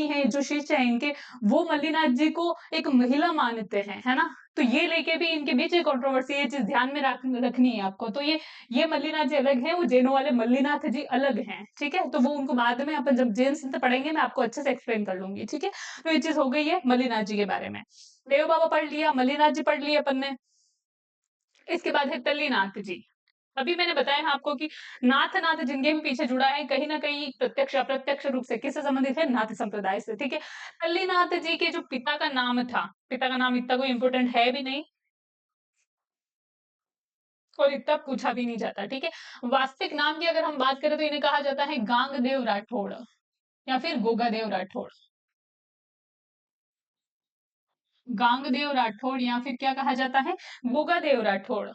हैं जो शिष्य हैं इनके, वो मल्लिनाथ जी को एक महिला मानते हैं, है ना। तो ये लेके भी इनके बीच एक कंट्रोवर्सी, ये चीज ध्यान में रखनी है आपको। तो ये मल्लिनाथ जी अलग हैं, वो जैनों वाले मल्लिनाथ जी अलग हैं, ठीक है। तो वो उनको बाद में अपन जब जैन संत पढ़ेंगे मैं आपको अच्छे से एक्सप्लेन कर लूंगी, ठीक है। तो ये चीज हो गई है मल्लिनाथ जी के बारे में। देव बाबा पढ़ लिया, मल्लिनाथ जी पढ़ लिए अपन ने। इसके बाद है तल्लीनाथ जी। अभी मैंने बताया है आपको कि नाथ नाथ जिनके भी पीछे जुड़ा है कहीं ना कहीं प्रत्यक्ष अप्रत्यक्ष रूप से किससे संबंधित है, नाथ संप्रदाय से, ठीक है। तल्लीनाथ जी के जो पिता का नाम था, पिता का नाम इतना कोई इंपोर्टेंट है भी नहीं और इतना पूछा भी नहीं जाता, ठीक है। वास्तविक नाम की अगर हम बात करें तो इन्हें कहा जाता है गांगदेव राठौड़ या फिर गोगादेव राठौड़। गांगदेव राठौड़ या फिर क्या कहा जाता है, गोगादेव राठौड़।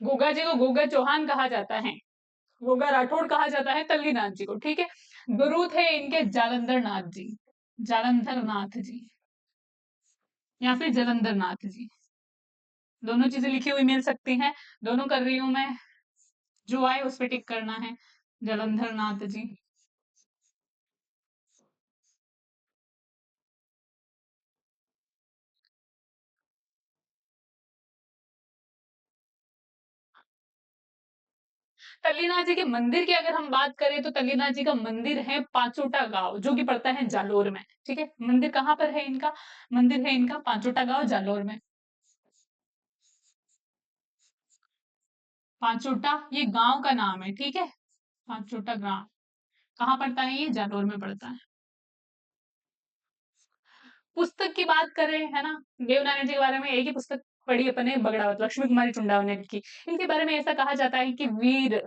गोगा जी को गोगा चौहान कहा जाता है, गोगा राठौड़ कहा जाता है तल्लीनाथ जी को, ठीक है। गुरु थे इनके जालंधर नाथ जी, जालंधर नाथ जी या फिर जलंधर नाथ जी। दोनों चीजें लिखी हुई मिल सकती हैं, दोनों कर रही हूं मैं, जो आए उस पर टिक करना है। जलंधर नाथ जी। तल्लीनाथ जी के मंदिर की अगर हम बात करें तो तल्लीनाथ जी का मंदिर है पांचोटा गांव, जो कि पड़ता है जालोर में, ठीक है। मंदिर कहाँ पर है इनका, मंदिर है इनका पांचोटा गांव जालोर में। पांचोटा ये गांव का नाम है, ठीक है। पांचोटा गांव कहाँ पड़ता है, ये जालोर में पड़ता है। पुस्तक की बात करें, है ना, देवनारायण जी के बारे में एक ही पुस्तक पढ़ी अपन ने, बगड़ावत, लक्ष्मी कुमारी चुंडाव ने लिखी। इनके बारे में ऐसा कहा जाता है कि वीर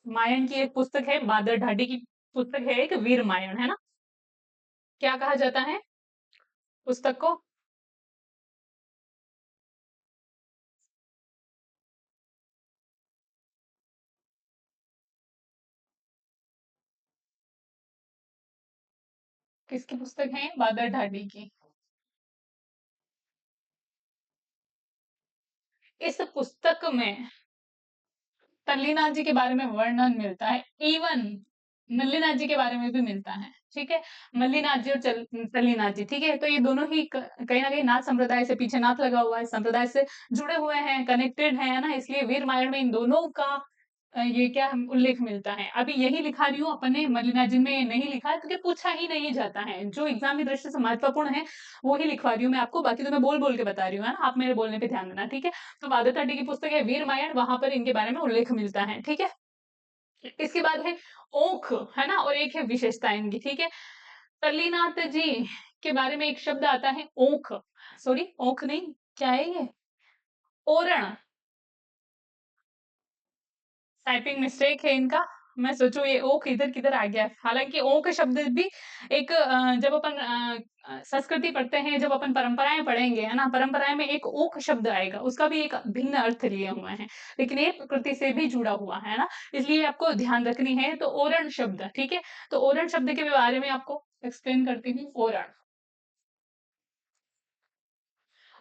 मायन की एक पुस्तक है, बादर ढाडी की पुस्तक है एक, वीर मायन, है ना। क्या कहा जाता है पुस्तक को, किसकी पुस्तक है, बादर ढाडी की। इस पुस्तक में तल्लीनाथ जी के बारे में वर्णन मिलता है, इवन मल्लीनाथ जी के बारे में भी मिलता है, ठीक है। मल्लीनाथ जी और तल्लीनाथ जी, ठीक है। तो ये दोनों ही कहीं ना कहीं नाथ संप्रदाय से, पीछे नाथ लगा हुआ है, संप्रदाय से जुड़े हुए हैं, कनेक्टेड है ना, इसलिए वीर मायन में इन दोनों का ये क्या उल्लेख मिलता है। अभी यही लिखा रही हूँ अपने, मल्लिनाथ जी में नहीं लिखा है क्योंकि पूछा ही नहीं जाता है, जो एग्जाम की दृष्टि से महत्वपूर्ण है वो ही लिखवा रही हूँ मैं आपको, बाकी तो मैं बोल बोल के बता रही हूँ, है ना, आप मेरे बोलने पे ध्यान देना, ठीक है। तो माधव की पुस्तक है वीर मायन, वहां पर इनके बारे में उल्लेख मिलता है, ठीक है। इसके बाद है ओख, है ना, और एक है विशेषता इनकी, ठीक है। तल्लीनाथ जी के बारे में एक शब्द आता है ओख, सॉरी ओख नहीं, क्या है ये, ओरण। टाइपिंग मिस्टेक है इनका, मैं सोचू ये ओक इधर किधर आ गया। हालांकि ओक शब्द भी एक जब अपन संस्कृति पढ़ते हैं, जब अपन परंपराएं पढ़ेंगे, है ना, परंपराएं में एक ओक शब्द आएगा, उसका भी एक भिन्न अर्थ लिए हुए हैं, लेकिन ये प्रकृति से भी जुड़ा हुआ है ना, इसलिए आपको ध्यान रखनी है। तो ओरण शब्द, ठीक है। तो ओरण शब्द के बारे में आपको एक्सप्लेन करती हूँ। ओरण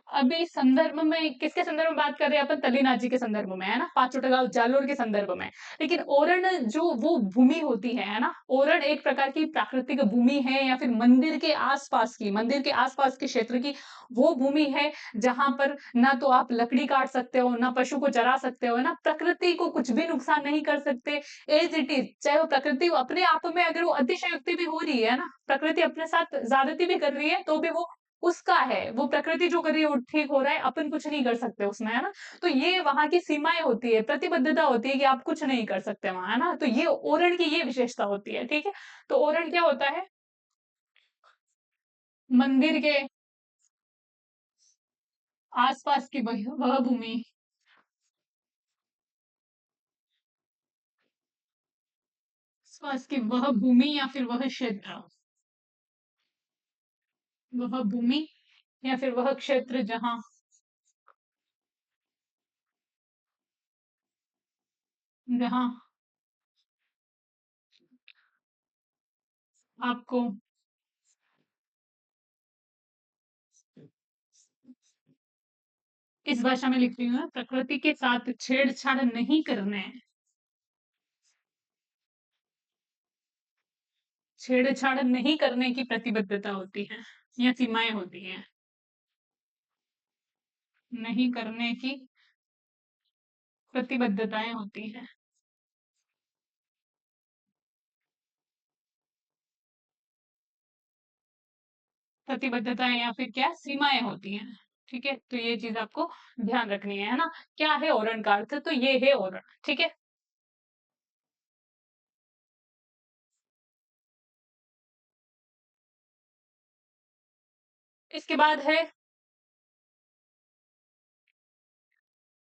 अभी संदर्भ में किसके संदर्भ में बात कर रहे हैं अपन, तल्लीनाथ जी के संदर्भ में, है ना, पांचोटा जालोर के संदर्भ में। लेकिन ओरण जो वो भूमि होती है ना, ओरण एक प्रकार की प्राकृतिक भूमि है, या फिर मंदिर के आसपास की, मंदिर के आसपास के क्षेत्र की वो भूमि है जहां पर ना तो आप लकड़ी काट सकते हो, ना पशु को चरा सकते हो, है ना, प्रकृति को कुछ भी नुकसान नहीं कर सकते। एज इट इज, चाहे वो प्रकृति अपने आप में अगर वो अतिशयोक्ति भी हो रही है ना, प्रकृति अपने साथ ज्यादती भी कर रही है, तो भी वो उसका है, वो प्रकृति जो कर रही है वो ठीक हो रहा है, अपन कुछ नहीं कर सकते उसमें, है ना। तो ये वहां की सीमाएं होती है, प्रतिबद्धता होती है कि आप कुछ नहीं कर सकते वहां, है ना। तो ये ओरण की ये विशेषता होती है, ठीक है। तो ओरण क्या होता है, मंदिर के आसपास की वह भूमि, आसपास की वह भूमि या फिर वह क्षेत्र, वह भूमि या फिर वह क्षेत्र जहां, जहां आपको इस भाषा में लिख रही हूँ, प्रकृति के साथ छेड़छाड़ नहीं करने, छेड़छाड़ नहीं करने की प्रतिबद्धता होती है या सीमाएं होती हैं। नहीं करने की प्रतिबद्धताएं होती हैं। प्रतिबद्धताएं या फिर क्या सीमाएं होती हैं। ठीक है, तो ये चीज आपको ध्यान रखनी है ना। क्या है ओरण का अर्थ, तो ये है ओरण। ठीक है, इसके बाद है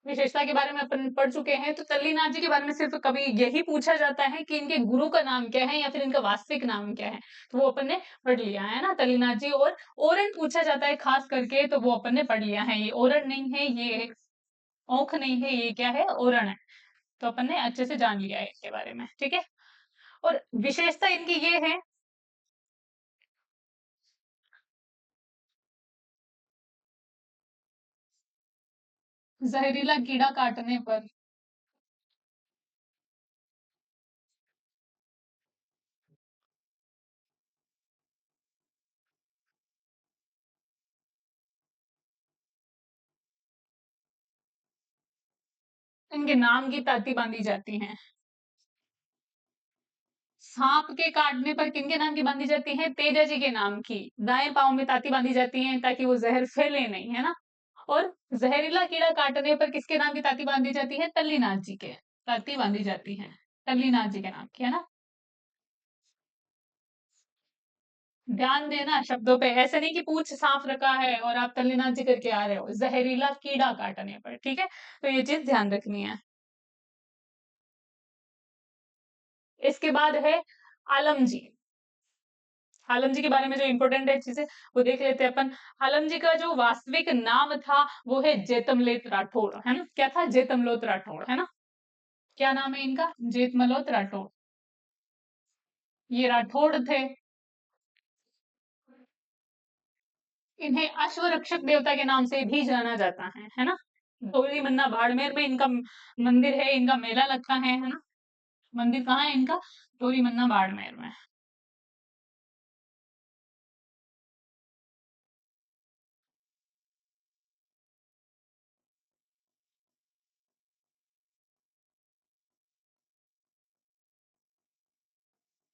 विशेषता के बारे में अपन पढ़ चुके हैं। तो तल्लीनाथ जी के बारे में सिर्फ कभी यही पूछा जाता है कि इनके गुरु का नाम क्या है या फिर इनका वास्तविक नाम क्या है, तो वो अपन ने पढ़ लिया है ना, तल्लीनाथ जी। और ओरण पूछा जाता है खास करके, तो वो अपन ने पढ़ लिया है। ये ओरण नहीं है, ये औंख नहीं है, ये क्या है, ओरण है। तो अपन ने अच्छे से जान लिया है इसके बारे में। ठीक है, और विशेषता इनकी ये है, जहरीला कीड़ा काटने पर इनके नाम की ताती बांधी जाती है। सांप के काटने पर किनके नाम की बांधी जाती है, तेजा जी के नाम की। दाएं पांव में ताती बांधी जाती है ताकि वो जहर फैले नहीं, है ना। और जहरीला कीड़ा काटने पर किसके नाम की ताती बांधी जाती है, तल्लीनाथ जी के ताती बांधी जाती है, तल्लीनाथ जी के नाम की, है ना। ध्यान देना शब्दों पे, ऐसे नहीं कि पूछ साफ रखा है और आप तल्लीनाथ जी करके आ रहे हो, जहरीला कीड़ा काटने पर। ठीक है, तो ये चीज ध्यान रखनी है। इसके बाद है आलम जी। आलम जी के बारे में जो इंपॉर्टेंट है चीजें वो देख लेते हैं अपन। आलम जी का जो वास्तविक नाम था वो है जेतमलेत राठौड़, है ना। क्या था, जेतमलोत राठौड़, है ना। क्या नाम है इनका, जेतमलोत राठौड़। ये राठौड़ थे। इन्हें अश्वरक्षक देवता के नाम से भी जाना जाता है ना। गौरी मन्ना बाड़मेर में इनका मंदिर है, इनका मेला लगता है ना। मंदिर कहाँ है इनका, गौरी मन्ना बाड़मेर में।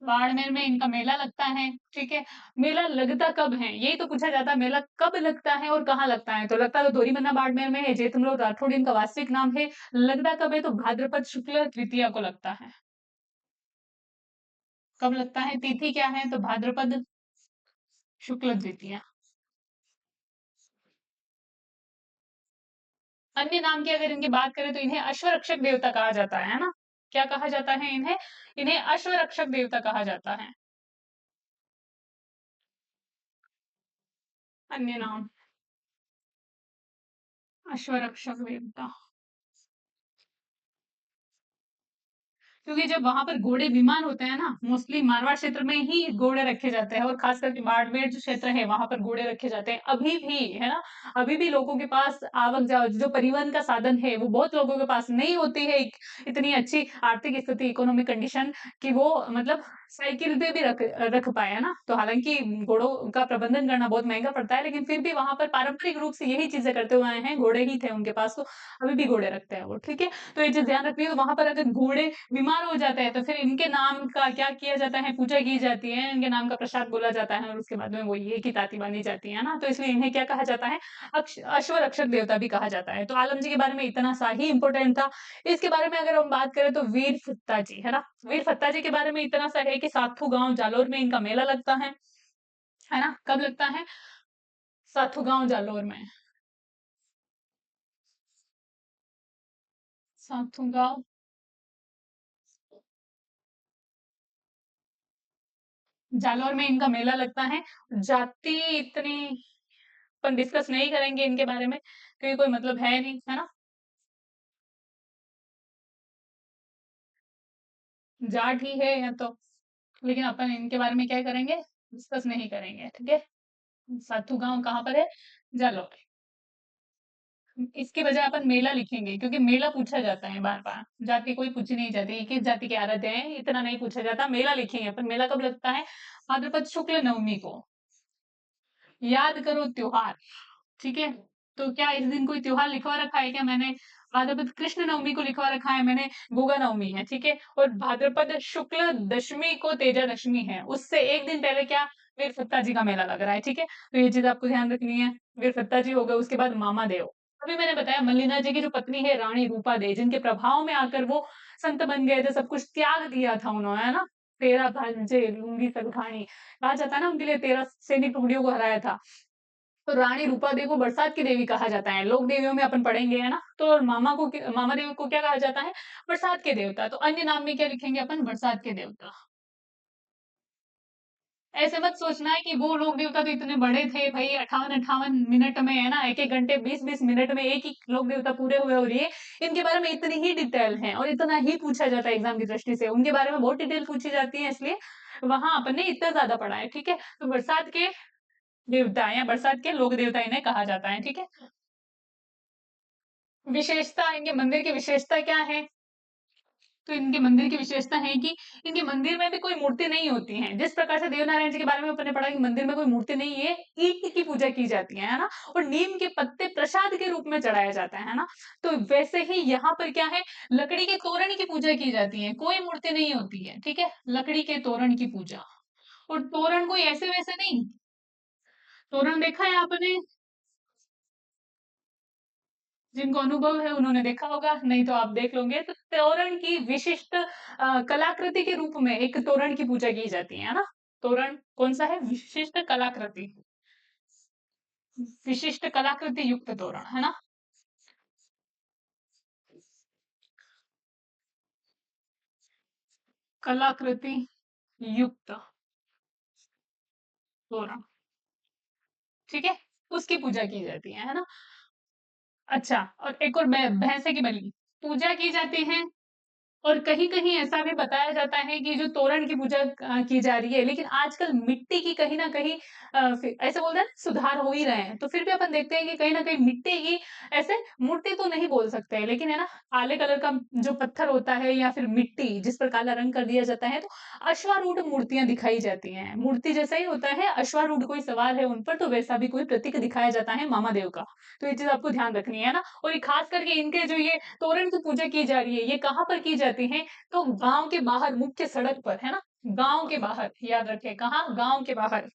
बाड़मेर में इनका मेला लगता है। ठीक है, मेला लगता कब है, यही तो पूछा जाता है, मेला कब लगता है और कहाँ लगता है। तो लगता तो धोरीमन्ना बाड़मेर में है, जेतमलो राठौड़ इनका वास्तविक नाम है। लगता कब है, तो भाद्रपद शुक्ल तृतीया को लगता है। कब लगता है, तिथि क्या है, तो भाद्रपद शुक्ल द्वितीया। अन्य नाम की अगर इनकी बात करें तो इन्हें अश्वरक्षक देवता कहा जाता है ना। क्या कहा जाता है इन्हें, इन्हें अश्वरक्षक देवता कहा जाता है। अन्य नाम अश्वरक्षक देवता, क्योंकि जब वहां पर घोड़े बीमार होते हैं ना, मोस्टली मारवाड़ क्षेत्र में ही घोड़े रखे जाते हैं, और खास करके बाड़मेर जो क्षेत्र है वहां पर घोड़े रखे जाते हैं अभी भी, है ना। अभी भी लोगों के पास आवक जावक जो परिवहन का साधन है वो बहुत लोगों के पास नहीं होती है। इतनी अच्छी आर्थिक स्थिति, इकोनॉमिक कंडीशन कि वो मतलब साइकिल पे भी रख रख पाए, है ना। तो हालांकि घोड़ों का प्रबंधन करना बहुत महंगा पड़ता है, लेकिन फिर भी वहां पर पारंपरिक रूप से यही चीजें करते हुए आए हैं, घोड़े ही थे उनके पास, तो अभी भी घोड़े रखते हैं वो। ठीक है, तो ये चीज ध्यान रखनी है। तो वहां पर अगर घोड़े बीमार हो जाते हैं तो फिर इनके नाम का क्या किया जाता है, पूजा की जाती है, इनके नाम का प्रसाद बोला जाता है, और उसके बाद में वो ये की ताती बांधी जाती है ना। तो इसलिए इन्हें क्या कहा जाता है, अश्वरक्षक देवता भी कहा जाता है। तो आलम जी के बारे में इतना सा ही इंपॉर्टेंट था। इसके बारे में अगर हम बात करें तो वीर फत्ता जी, है ना। वीर फत्ता जी के बारे में इतना सा है कि साथू गांव जालोर में इनका मेला लगता है ना। कब लगता है, साथू गांव जालोर में। साथू गांव जालोर में इनका मेला लगता है। जाति इतनी अपन डिस्कस नहीं करेंगे इनके बारे में, क्योंकि कोई मतलब है नहीं, है ना। जाट ही है या तो लेकिन अपन इनके बारे में क्या करेंगे, डिस्कस नहीं करेंगे, ठीक है। सातू गांव कहाँ पर है, जालौर। इसके बजाय अपन मेला लिखेंगे, क्योंकि मेला पूछा जाता है बार बार, जाति कोई पूछी नहीं जाती ये किस जाति के आराध्य हैं, इतना नहीं पूछा जाता। मेला लिखेंगे अपन। मेला कब लगता है, भाद्रपद शुक्ल नवमी को। याद करो त्योहार, ठीक है। तो क्या इस दिन कोई त्योहार लिखवा रखा है क्या मैंने, भाद्रपद कृष्ण नवमी को लिखवा रखा है मैंने, गोगा नवमी है, ठीक है। और भाद्रपद शुक्ल दशमी को तेजा दशमी है, उससे एक दिन पहले क्या, वीर सत्ता जी का मेला लग रहा है, ठीक है। तो ये चीज आपको ध्यान रखनी है। वीर सत्ता जी हो गए, उसके बाद मामा देव। अभी मैंने बताया मल्लिना जी की जो पत्नी है रानी रूपा दे, जिनके प्रभाव में आकर वो संत बन गए थे, सब कुछ त्याग दिया था उन्होंने, है ना। 13 भांजे लूंगी सगधानी, कहा जाता है ना, उनके लिए 13 सैनिक टुकड़ियों को हराया था। तो रानी रूपा देवी को बरसात की देवी कहा जाता है, लोक देवियों में अपन पढ़ेंगे, है ना। तो मामा देवी को क्या कहा जाता है, बरसात के देवता। तो अन्य नाम में क्या लिखेंगे अपन, बरसात के देवता। ऐसे मत सोचना है कि वो लोक देवता तो इतने बड़े थे भाई, 58-58 मिनट में, है ना, एक एक घंटे 20-20 मिनट में एक ही लोक देवता पूरे हुए, और ये इनके बारे में इतनी ही डिटेल है और इतना ही पूछा जाता है एग्जाम की दृष्टि से, उनके बारे में बहुत डिटेल पूछी जाती है, इसलिए वहां अपन ने इतना ज्यादा पढ़ा है, ठीक है। तो बरसात के देवता या बरसात के लोक देवता इन्हें कहा जाता है, ठीक है। विशेषता, इनके मंदिर की विशेषता क्या है, तो इनके मंदिर की विशेषता है कि इनके मंदिर में भी कोई मूर्ति नहीं होती है। जिस प्रकार से देवनारायण जी के बारे में अपने पढ़ा कि मंदिर में कोई मूर्ति नहीं है, ईंट की पूजा की जाती है ना, और नीम के पत्ते प्रसाद के रूप में चढ़ाया जाता है ना। तो वैसे ही यहाँ पर क्या है, लकड़ी के तोरण की पूजा की जाती है, कोई मूर्ति नहीं होती है, ठीक है। लकड़ी के तोरण की पूजा, और तोरण कोई ऐसे वैसे नहीं। तोरण देखा है आपने, जिनको अनुभव है उन्होंने देखा होगा, नहीं तो आप देख लोगे। तो तोरण की विशिष्ट कलाकृति के रूप में एक तोरण की पूजा की जाती है ना। तोरण कौन सा है, विशिष्ट कलाकृति, विशिष्ट कलाकृति युक्त तोरण, है ना। कलाकृति युक्त तोरण, ठीक है, उसकी पूजा की जाती है ना। अच्छा, और एक और भैंसे की बलि पूजा की जाती है। और कहीं-कहीं ऐसा भी बताया जाता है कि जो तोरण की पूजा की जा रही है, लेकिन आजकल मिट्टी की कहीं न कहीं ऐसे बोलते हैं ना, सुधार हो ही रहे हैं। तो फिर भी अपन देखते हैं कि कहीं न कहीं मिट्टी की, ऐसे मूर्ति तो नहीं बोल सकते हैं, लेकिन है ना, काले कलर का जो पत्थर होता है या फिर मिट्टी जिस पर काला रंग कर दिया जाता है, तो अश्वारूढ़ मूर्तियाँ दिखाई जाती हैं। मूर्ति जैसा ही होता है, अश्वारूढ़ कोई सवार है उन पर, तो वैसा भी कोई प्रतीक दिखाया जाता है मामा देव का। तो ये चीज़ आपको ध्यान रखनी है ना। और ये खास करके इनके जो ये तोरण की पूजा की जा रही है, ये कहाँ पर की जाती है, तो गांव के बाहर मुख्य सड़क पर, है ना। गांव के बाहर, याद रखें, कहाँ, गांव के बाहर।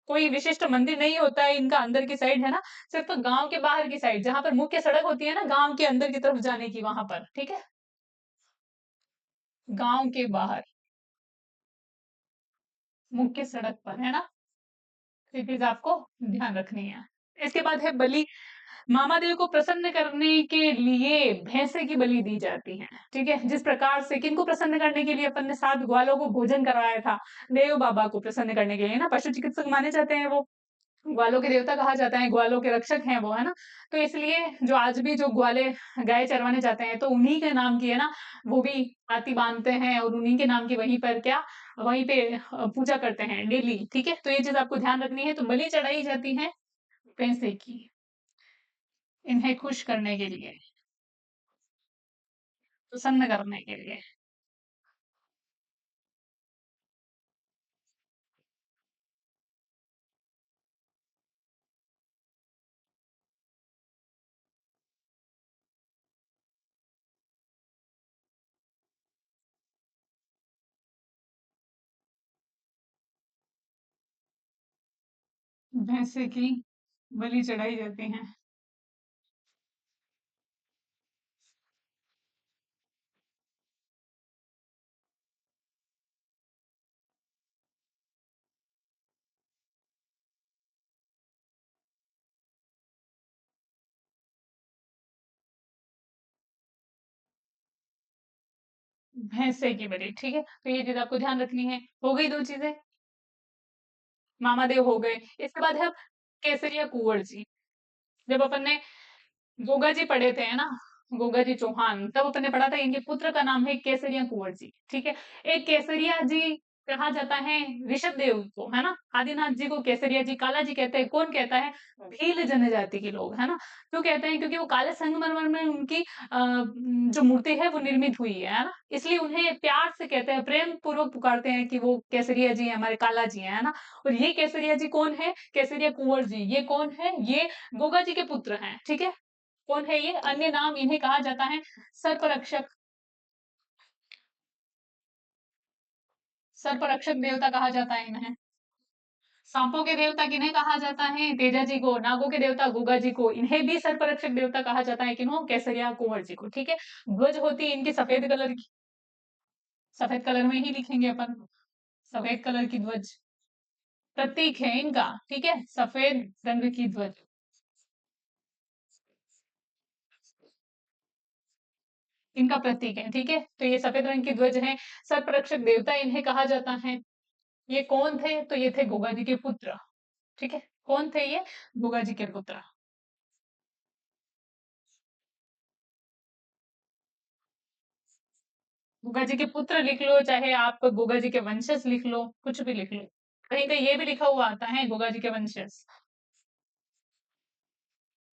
कोई विशिष्ट मंदिर नहीं होता है इनका अंदर की साइड, है ना। सिर्फ तो गांव के बाहर की साइड, जहां पर मुख्य सड़क होती है ना, गांव के अंदर की तरफ जाने की, वहां पर, ठीक है। गांव के बाहर मुख्य सड़क पर, है ना। ये चीज आपको ध्यान रखनी है। इसके बाद है बलि। मामा देव को प्रसन्न करने के लिए भैंसे की बलि दी जाती है, ठीक है। जिस प्रकार से किनको प्रसन्न करने के लिए अपन ने 7 ग्वालों को भोजन कराया था, देव बाबा को प्रसन्न करने के लिए ना, पशु चिकित्सक माने जाते हैं वो, ग्वालों के देवता कहा जाता है, ग्वालों के रक्षक हैं वो, है ना। तो इसलिए जो आज भी जो ग्वाले गाय चरवाने जाते हैं, तो उन्हीं के नाम की, है ना, वो भी पाती बांधते हैं, और उन्हीं के नाम की वहीं पर क्या, वहीं पे पूजा करते हैं डेली, ठीक है। तो ये चीज आपको ध्यान रखनी है। तो बलि चढ़ाई जाती है भैंसे की, इन्हें खुश करने के लिए, प्रसन्न करने के लिए। भैंसे की बलि चढ़ाई जाती है। भैंसे की बलि, ठीक है। तो ये चीज आपको ध्यान रखनी है। हो गई 2 चीजें, मामादेव हो गए। इसके बाद है अब केसरिया कुंवर जी। जब अपन ने गोगा जी पढ़े थे, है ना, गोगा जी चौहान, तब अपने पढ़ा था इनके पुत्र का नाम है केसरिया कुंवर जी, ठीक है। एक केसरिया जी कहा जाता है ऋषभ देव को, है ना। आदिनाथ जी को केसरिया जी, काला जी कहते हैं। कौन कहता है? भील जनजाति के लोग, है ना। क्यों कहते हैं? क्योंकि वो काले संगमरमर में उनकी जो मूर्ति है वो निर्मित हुई है ना। इसलिए उन्हें प्यार से कहते हैं, प्रेम पूर्वक पुकारते हैं कि वो केसरिया जी हैं, हमारे काला जी हैं, है ना। और ये केसरिया जी कौन है? केसरिया कुंवर जी, ये कौन है? ये गोगा जी के पुत्र हैं, ठीक है। कौन है ये? अन्य नाम इन्हें कहा जाता है सर्परक्षक। सर्परक्षक देवता कहा जाता है इन्हें। सांपों के देवता किन्हें कहा जाता है? तेजा जी को। नागों के देवता गोगा जी को। इन्हें भी सर्परक्षक देवता कहा जाता है, किन्हों? केसरिया कुंवर जी को, ठीक है। ध्वज होती है इनकी सफेद कलर की, सफेद कलर में ही लिखेंगे अपन, सफेद कलर की ध्वज प्रतीक है इनका, ठीक है। सफेद रंग की ध्वज इनका प्रतीक है, ठीक है। तो ये सफेद रंग की ध्वज है। सर्परक्षक देवता इन्हें कहा जाता है। ये कौन थे? तो ये थे गोगा जी के पुत्र, ठीक है। कौन थे ये? गोगा जी के पुत्र। गोगा जी के पुत्र लिख लो, चाहे आप गोगा जी के वंशज लिख लो, कुछ भी लिख लो। कहीं कहीं ये भी लिखा हुआ आता है गोगा जी के वंशज,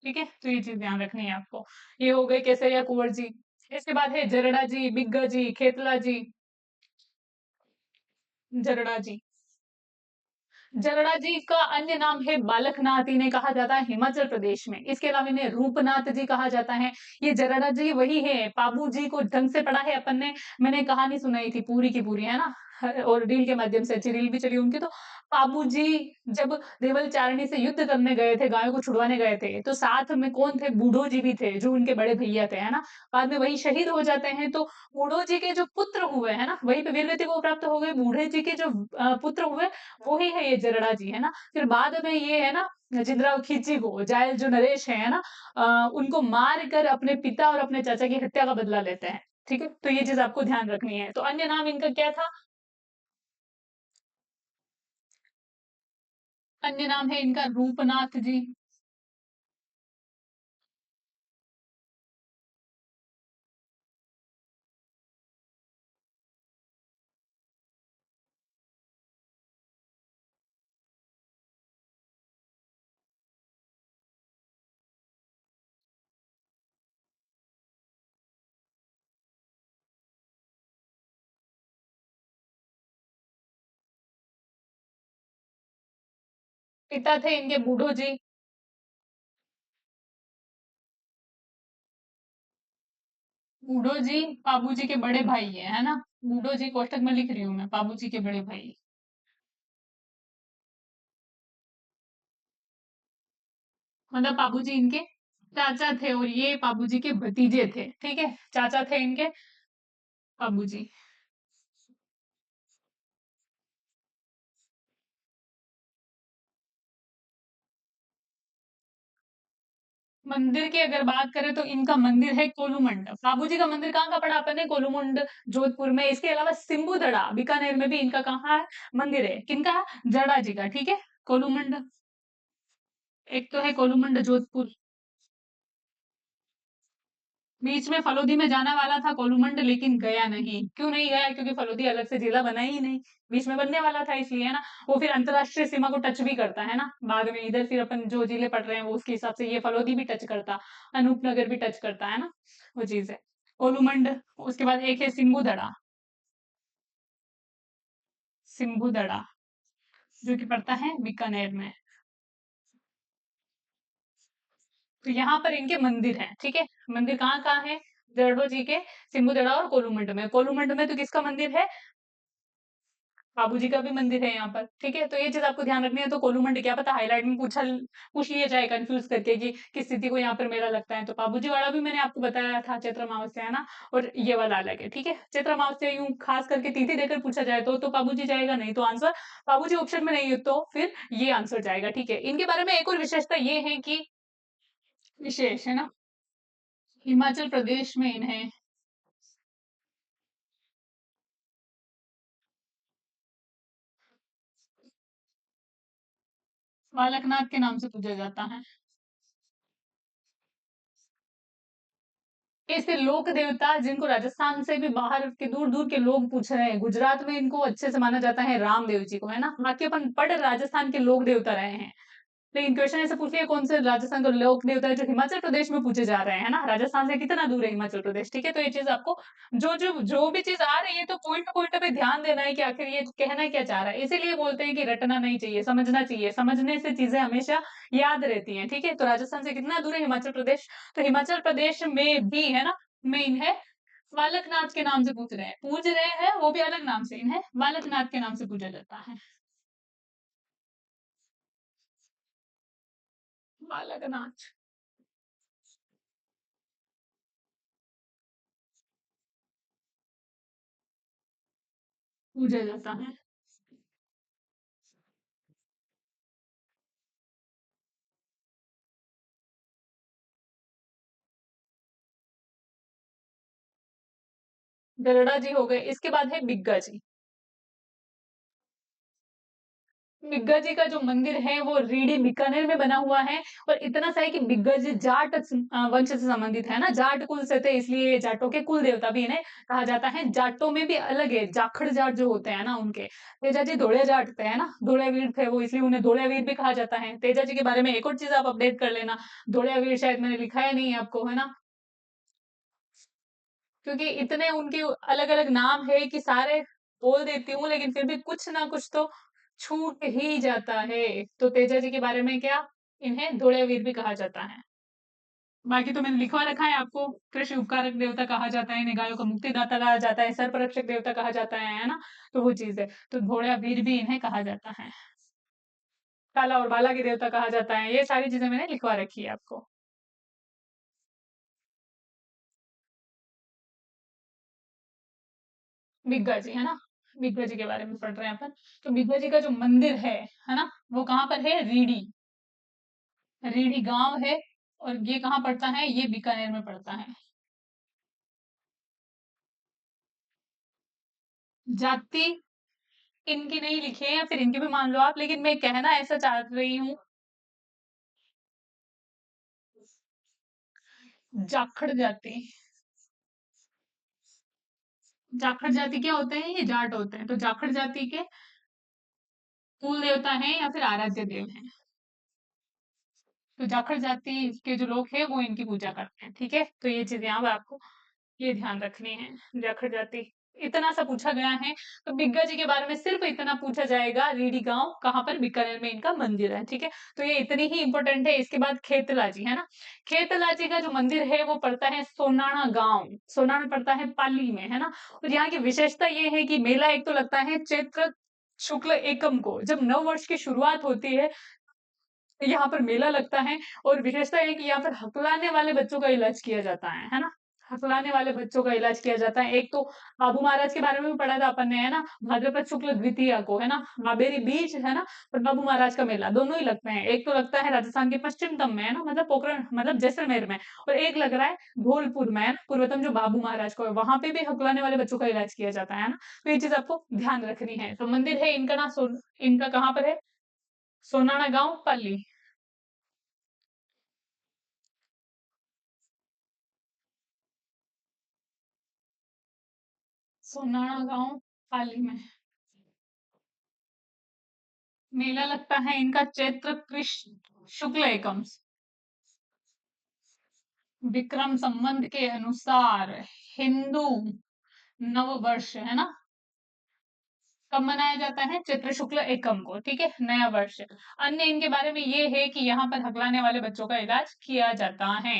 ठीक है। तो ये चीज ध्यान रखनी है आपको। ये हो गए केसरिया कुंवर जी। इसके बाद है जरड़ा जी, बिग्गा जी, खेतला जी। जरड़ा जी, जरड़ा जी का अन्य नाम है बालकनाथ, इन्हें कहा जाता है हिमाचल प्रदेश में। इसके अलावा इन्हें रूपनाथ जी कहा जाता है। ये जरड़ा जी वही है, पाबू जी को ढंग से पढ़ा है अपन ने। मैंने कहानी सुनाई थी पूरी की पूरी, है ना। और रील के माध्यम से अच्छी रील भी चली उनकी। तो पाबू जी जब देवल चारणी से युद्ध करने गए थे, गायों को छुड़वाने गए थे, तो साथ में कौन थे? बूढ़ो जी भी थे, जो उनके बड़े भैया थे, है ना। बाद में वही शहीद हो जाते हैं। तो बूढ़ो जी के जो पुत्र हुए, है ना, वहीं पे वीर गति को प्राप्त हो गए। बूढ़े जी के जो पुत्र हुए, वो ही है ये जरड़ा जी, है ना। फिर बाद में ये, है ना, जिंद्रा खींची को जायल जो नरेश है ना, उनको मार कर अपने पिता और अपने चाचा की हत्या का बदला लेते हैं, ठीक है। तो ये चीज आपको ध्यान रखनी है। तो अन्य नाम इनका क्या था? अन्य नाम है इनका रूपनाथ जी। पिता थे इनके बूढ़ो जी। बूढ़ो जी पाबू जी के बड़े भाई है ना। बूढ़ो जी कोष्टक में लिख रही हूँ मैं, पाबू जी के बड़े भाई। मतलब पाबू जी इनके चाचा थे, और ये पाबू जी के भतीजे थे, ठीक है। चाचा थे इनके पाबू जी। मंदिर की अगर बात करें तो इनका मंदिर है कोलूमंड। बाबूजी का मंदिर कहाँ का पड़ा अपन ने? कोलूमंड, जोधपुर में। इसके अलावा सिम्बुदड़ा बीकानेर में भी इनका कहाँ है? मंदिर है। किनका? जड़ा जी का, ठीक है। कोलूमंड, एक तो है कोलूमंड जोधपुर। बीच में फलोदी में जाना वाला था कोलूमंड, लेकिन गया नहीं। क्यों नहीं गया? क्योंकि फलोदी अलग से जिला बना ही नहीं, बीच में बनने वाला था, इसलिए, है ना। वो फिर अंतरराष्ट्रीय सीमा को टच भी करता है ना बाद में। इधर फिर अपन जो जिले पढ़ रहे हैं वो उसके हिसाब से ये फलोदी भी टच करता, अनूपनगर भी टच करता है ना, वो चीज है। कोलूमंड। उसके बाद एक है सिंबुदड़ा। सिंबुदड़ा जो कि पड़ता है बीकानेर में। तो यहाँ पर इनके मंदिर हैं, ठीक है। मंदिर कहाँ कहाँ है? जड़ों जी के, सिंबुदड़ा और कोलूमंड में। कोलूमंड में तो किसका मंदिर है? बाबू जी का भी मंदिर है यहाँ पर, ठीक है। तो ये चीज आपको ध्यान रखनी है। तो कोलूमंड क्या पता हाईलाइट में पूछ लिया जाए कंफ्यूज करके कि किस तिथि को यहाँ पर मेला लगता है। तो बाबूजी वाला भी मैंने आपको बताया था, चैत्र अमावस्या, है ना। और ये वाला अलग है, ठीक है। चैत्र अमावस्या यूं खास करके तिथि देकर पूछा जाए तो बाबूजी जाएगा, नहीं तो आंसर बाबूजी ऑप्शन में नहीं है, तो फिर ये आंसर जाएगा, ठीक है। इनके बारे में एक और विशेषता ये है कि, विशेष है ना, हिमाचल प्रदेश में इन्हें बालकनाथ के नाम से पूजा जाता है। ऐसे लोक देवता जिनको राजस्थान से भी बाहर के दूर-दूर के लोग पूछ रहे हैं, गुजरात में इनको अच्छे से माना जाता है रामदेव जी को, है ना? बाकी अपन पढ़ राजस्थान के लोक देवता रहे हैं। लेकिन क्वेश्चन ऐसे पूछ लिया कौन से राजस्थान का लोक देवता है जो हिमाचल प्रदेश में पूछे जा रहे हैं, है ना? राजस्थान से कितना दूर है हिमाचल प्रदेश, ठीक है? तो ये चीज़ आपको जो भी चीज़ आ रही है तो पॉइंट पॉइंट पे ध्यान देना है कि आखिर ये कहना क्या चाह रहा है। इसीलिए बोलते हैं कि रटना नहीं चाहिए, समझना चाहिए। समझने से चीज़ें हमेशा याद रहती हैं, ठीक है? तो राजस्थान से कितना दूर है हिमाचल प्रदेश? तो हिमाचल प्रदेश में भी, है ना? में इन्हें बालकनाथ के नाम से पूज रहे हैं, वो भी अलग नाम से, इन्हें बालकनाथ के नाम से पूजा जाता है। बालकनाथ पूजा जाता है। गरुड़ा जी हो गए, इसके बाद है बिग्गा जी। बिग्गा जी का जो मंदिर है वो रीडी बीकानेर में बना हुआ है और इतना सा है कि बिग्गा जी जाट वंश से संबंधित है ना, जाट कुल से थे इसलिए जाटों के कुल देवता भी इन्हें कहा जाता है। जाटों में भी अलग है, जाखड़ जाट जो होते हैं ना उनके, तेजा जी धोड़े जाट थे, है ना, धोड़ेवीर थे वो, इसलिए उन्हें धोड़ेवीर भी कहा जाता है। तेजा जी के बारे में एक और चीज आप अपडेट कर लेना, धोड़ेवीर शायद मैंने लिखाया नहीं है आपको, है ना, क्योंकि इतने उनके अलग-अलग नाम है कि सारे बोल देती हूँ, लेकिन फिर भी कुछ ना कुछ तो छूट ही जाता है। तो तेजा जी के बारे में क्या, इन्हें धौड़ावीर भी कहा जाता है। बाकी तो मैंने लिखवा रखा है आपको, कृषि उपकारक देवता कहा जाता है, इन्हें गायों का मुक्तिदाता कहा जाता है, सर्परक्षक देवता कहा जाता है ना? तो वो चीज़ है। तो धौड़ावीर भी इन्हें कहा जाता है। काला और बाला के देवता कहा जाता है। ये सारी चीज़ें मैंने लिखवा रखी है आपको। बिग्गा जी, है ना? बिग्गा जी के बारे में पढ़ रहे हैं अपन। तो बिग्गा जी का जो मंदिर है ना? वो कहाँ पर है? रीडी। रीडी गांव है और ये कहाँ पड़ता है? ये बीकानेर में पड़ता है। जाति इनकी नहीं लिखी है या फिर इनकी भी मान लो आप, लेकिन मैं कहना ऐसा चाह रही हूँ, जाखड़ जाति। जाखड़ जाति क्या होते हैं? ये जाट होते हैं। तो जाखड़ जाति के कुल देवता हैं या फिर आराध्य देव हैं। तो जाखड़ जाति के जो लोग हैं वो इनकी पूजा करते हैं, ठीक है? तो ये चीज यहाँ पर आपको ये ध्यान रखनी है। जाखड़ जाति इतना सा पूछा गया है। तो बिग्गा जी के बारे में सिर्फ इतना पूछा जाएगा, रीडी गांव कहाँ पर, बीकानेर में इनका मंदिर है, ठीक है? तो ये इतनी ही इंपॉर्टेंट है। इसके बाद खेतला जी, है ना? खेतला जी का जो मंदिर है वो पड़ता है सोनाणा गांव, सोनाणा पड़ता है पाली में, है ना? और यहाँ की विशेषता ये है कि मेला एक तो लगता है चैत्र शुक्ल एकम को, जब नव वर्ष की शुरुआत होती है यहाँ पर मेला लगता है। और विशेषता है कि यहाँ पर हकलाने वाले बच्चों का इलाज किया जाता है ना? हकलाने वाले बच्चों का इलाज किया जाता है। एक तो बाबू महाराज के बारे में भी पढ़ा था अपन ने, है ना? भाद्रपद शुक्ल द्वितीया को, है ना? माबेरी बीच, है ना? और बाबू महाराज का मेला दोनों ही लगते हैं। एक तो लगता है राजस्थान के पश्चिमतम में, है ना? मतलब पोखरण, मतलब जैसलमेर में, और एक लग रहा है धौलपुर में, है ना? पूर्वतम जो बाबू महाराज को है, वहां पे भी हकलाने वाले बच्चों का इलाज किया जाता है ना? तो ये चीज आपको ध्यान रखनी है। तो मंदिर है इनका ना, इनका कहाँ पर है? सोनाना गांव पाली। सोनाड़ा गांव पाली में मेला लगता है इनका चैत्र कृष्ण शुक्ल एकम, विक्रम संबंध के अनुसार हिंदू नव वर्ष, है ना? कब मनाया जाता है? चैत्र शुक्ल एकम को, ठीक है, नया वर्ष। अन्य इनके बारे में ये है कि यहाँ पर हकलाने वाले बच्चों का इलाज किया जाता है।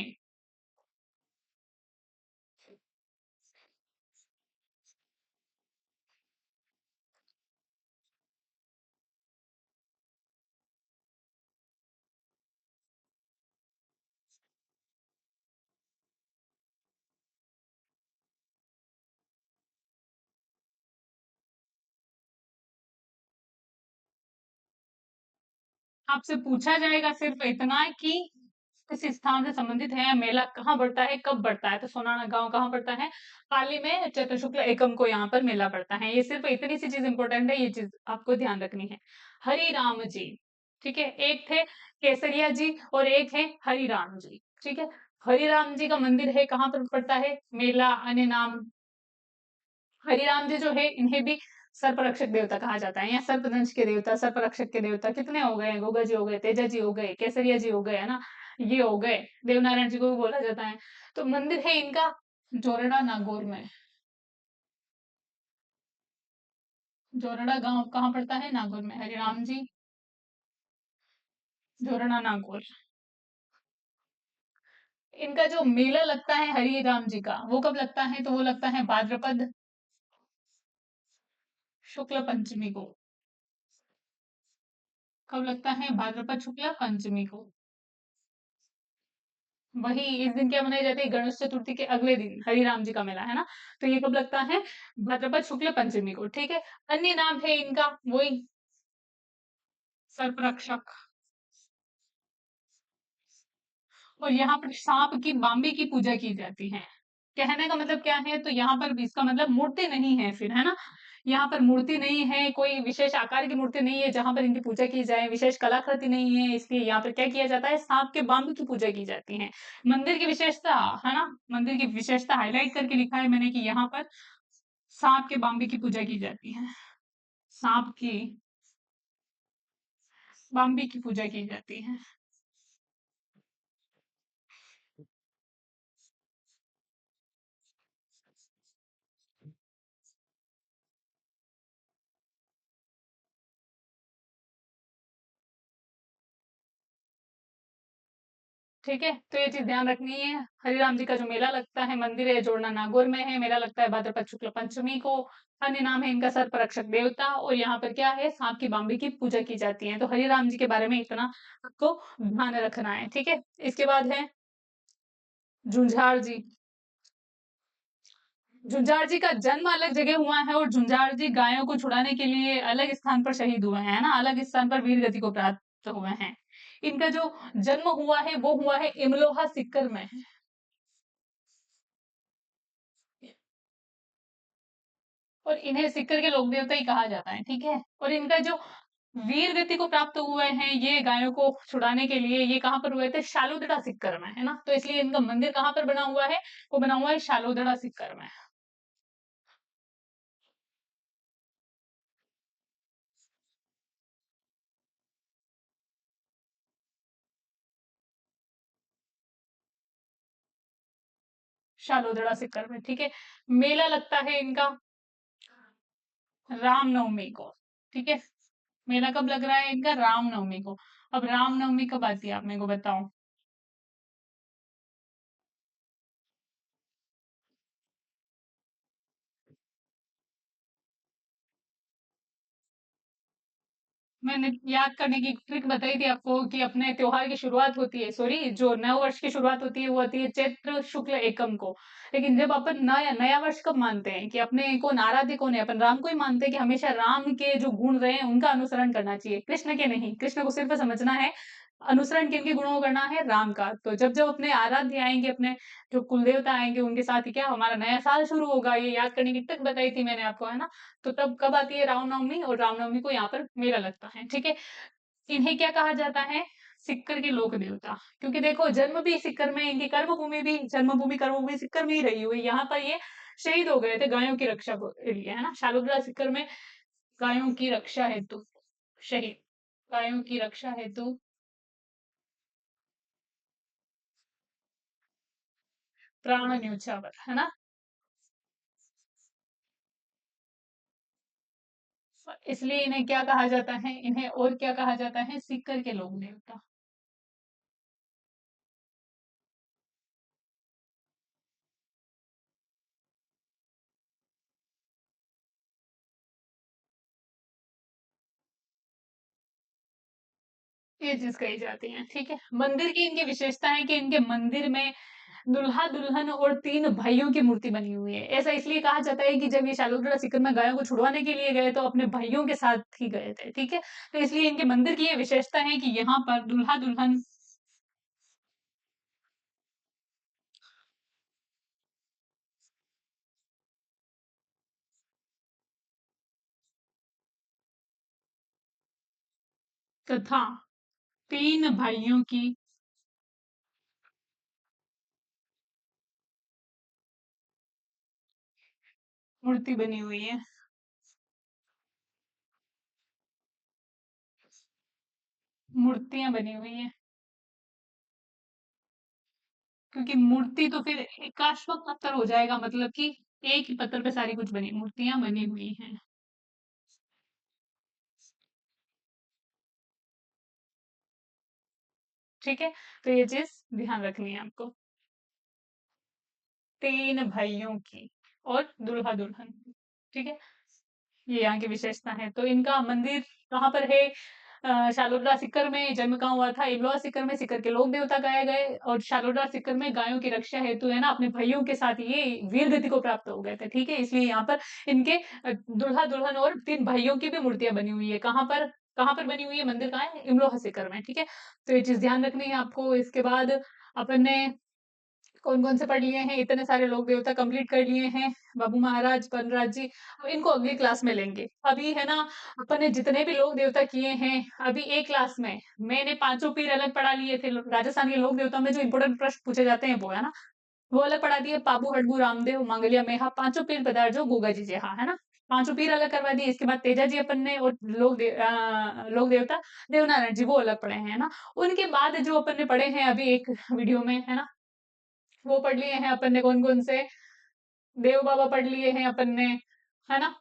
आपसे पूछा जाएगा सिर्फ इतना कि किस स्थान से संबंधित है, मेला कहाँ बढ़ता है, कब बढ़ता है? तो सोनाना गांव कहाँ पड़ता है? पाली में चैत्र शुक्ल एकम को यहाँ पर मेला पड़ता है। ये सिर्फ इतनी सी चीज इंपॉर्टेंट है, ये चीज आपको ध्यान रखनी है। हरि राम जी, ठीक है। एक थे केसरिया जी और एक है हरिराम जी। ठीक है। हरिराम जी का मंदिर है कहाँ पर पड़ता है? मेला अन्य नाम। हरिराम जी जो है इन्हें भी सर्परक्षक देवता कहा जाता है, या सर्पदंश के देवता, सर्परक्षक के देवता। कितने हो गए? गोगा जी हो गए, तेजा जी हो गए, केसरिया जी हो गए, है ना, ये हो गए। देवनारायण जी को भी बोला जाता है। तो मंदिर है इनका जोरड़ा नागौर में। जोरड़ा गांव कहाँ पड़ता है? नागौर में। हरिराम जी जोरड़ा नागौर। इनका जो मेला लगता है हरि राम जी का, वो कब लगता है? तो वो लगता है भाद्रपद शुक्ल पंचमी को। कब लगता है? भाद्रपद शुक्ल पंचमी को। वही इस दिन क्या मनाई जाती है? गणेश चतुर्थी के अगले दिन हरि राम जी का मेला, है ना। तो ये कब लगता है? भाद्रपद शुक्ल पंचमी को। ठीक है। अन्य नाम है इनका वही सर्परक्षक। और यहाँ पर सांप की बाम्बी की पूजा की जाती है। कहने का मतलब क्या है? तो यहाँ पर भी इसका मतलब मूर्ति नहीं है फिर, है ना। यहाँ पर मूर्ति नहीं है, कोई विशेष आकार की मूर्ति नहीं है जहां पर इनकी पूजा की जाए, विशेष कलाकृति नहीं है, इसलिए यहाँ पर क्या किया जाता है? सांप के बाम्बी की पूजा की जाती है। मंदिर की विशेषता, है ना, मंदिर की विशेषता हाईलाइट करके लिखा है मैंने कि यहाँ पर सांप के बाम्बी की पूजा की जाती है। सांप की बाम्बी की पूजा की जाती है। ठीक है। तो ये चीज ध्यान रखनी है। हरिराम जी का जो मेला लगता है, मंदिर है, जोड़ना नागौर में है, मेला लगता है भाद्रपद शुक्ल पंचमी को। अन्य नाम है इनका सर्परक्षक देवता, और यहाँ पर क्या है? सांप की बाम्बी की पूजा की जाती है। तो हरिराम जी के बारे में इतना आपको ध्यान रखना है। ठीक है। इसके बाद है झुंझार जी। झुंझार जी का जन्म अलग जगह हुआ है, और झुंझार जी गायों को छुड़ाने के लिए अलग स्थान पर शहीद हुए हैं, ना, अलग स्थान पर वीर गति को प्राप्त हुए हैं। इनका जो जन्म हुआ है वो हुआ है इमलोहा सिक्कर में। और इन्हें सिक्कर के लोक देवता ही कहा जाता है। ठीक है। और इनका जो वीर गति को प्राप्त हुए हैं ये गायों को छुड़ाने के लिए, ये कहाँ पर हुए थे? शालोदड़ा सिक्कर में, है ना। तो इसलिए इनका मंदिर कहाँ पर बना हुआ है? वो बना हुआ है शालोदड़ा सिक्कर में। शालोदड़ा सिक्कर में। ठीक है। मेला लगता है इनका रामनवमी को। ठीक है। मेला कब लग रहा है इनका? रामनवमी को। अब रामनवमी कब आती है, आप मेरे को बताओ। मैंने याद करने की ट्रिक बताई थी आपको कि अपने त्योहार की शुरुआत होती है, सॉरी, जो नव वर्ष की शुरुआत होती है वो होती है चैत्र शुक्ल एकम को। लेकिन जब अपन नया नया वर्ष कब मानते हैं? कि अपने कौन आराध्य कौन है? अपन राम को ही मानते हैं कि हमेशा राम के जो गुण रहे हैं उनका अनुसरण करना चाहिए, कृष्ण के नहीं। कृष्ण को सिर्फ समझना है, अनुसरण किनके गुणों को करना है? राम का। तो जब जब अपने आराध्य आएंगे, अपने जो कुल देवता आएंगे, उनके साथ ही क्या हमारा नया साल शुरू होगा, ये याद करने की ट्रिक बताई थी मैंने आपको, है ना। तो तब कब आती है? रामनवमी। और रामनवमी को यहाँ पर मेला लगता है। ठीक है। इन्हें क्या कहा जाता है? सिक्कर के लोक देवता। क्योंकि देखो जन्म भी सिक्कर में, इनकी कर्मभूमि भी, जन्मभूमि कर्मभूमि सिक्कर में ही रही हुई। यहाँ पर ये शहीद हो गए थे गायों की रक्षा के लिए, है ना। शालुग्रा सिक्कर में गायों की रक्षा हेतु शहीद, गायों की रक्षा हेतु प्राण न्योछावर, है ना। इसलिए इन्हें क्या कहा जाता है? इन्हें और क्या कहा जाता है? सिक्कर के लोक देवता। ये चीज कही जाती है। ठीक है। मंदिर की इनकी विशेषता है कि इनके मंदिर में दुल्हा दुल्हन और तीन भाइयों की मूर्ति बनी हुई है। ऐसा इसलिए कहा जाता है कि जब ये शालूग्रा सीकर में गायों को छुड़वाने के लिए गए तो अपने भाइयों के साथ ही गए थे। ठीक है। तो इसलिए इनके मंदिर की ये विशेषता है कि यहाँ पर दुल्हा दुल्हन तथा 3 भाइयों की मूर्ति बनी हुई है। मूर्तियां बनी हुई हैं, क्योंकि मूर्ति तो फिर एकाश्वक पत्थर हो जाएगा, मतलब कि एक ही पत्थर पे सारी कुछ बनी मूर्तियां बनी हुई हैं। ठीक है, तो ये चीज ध्यान रखनी है आपको। 3 भाइयों की और दूल्हा दुल्हन। ठीक है, ये यहाँ की विशेषता है। तो इनका मंदिर कहाँ पर है? शालोदरा सीकर में। जन्म कहाँ हुआ था? इमलोआ सीकर में। सीकर के लोक देवता गाए गए, और शालोदरा सीकर में गायों की रक्षा हेतु है ना अपने भाइयों के साथ ये वीर गति को प्राप्त हो गए थे। ठीक है, इसलिए यहाँ पर इनके दूल्हा दुल्हन और 3 भाइयों की भी मूर्तियां बनी हुई है। कहाँ पर बनी हुई है? मंदिर कहाँ है? इमलोहा सीकर में। ठीक है, तो ये चीज ध्यान रखनी है आपको। इसके बाद अपन ने कौन-कौन से पढ़ लिए हैं? इतने सारे लोक देवता कंप्लीट कर लिए हैं। बाबू महाराज, वनराज जी, अब इनको अगली क्लास में लेंगे। अभी है ना, अपन ने जितने भी लोक देवता किए हैं, अभी एक क्लास में मैंने पांचों पीर अलग पढ़ा लिए थे। राजस्थान के लोक देवता में जो इंपोर्टेंट प्रश्न पूछे जाते हैं वो है ना, वो अलग पढ़ा दिए। पाबू, हडबू, रामदेव, मांगलिया, मेहा, पांचों पीर पधार जो गोगा जी जहाँ, है ना, पांचों पीर अलग करवा दिए। इसके बाद तेजा जी अपन ने, और लोक देवता देवनारायण जी वो अलग पढ़े हैं ना। उनके बाद जो अपन ने पढ़े हैं अभी एक वीडियो में, है ना, वो पढ़ लिए हैं अपन ने। कौन कौन से? देव बाबा पढ़ लिए हैं अपन ने, है ना।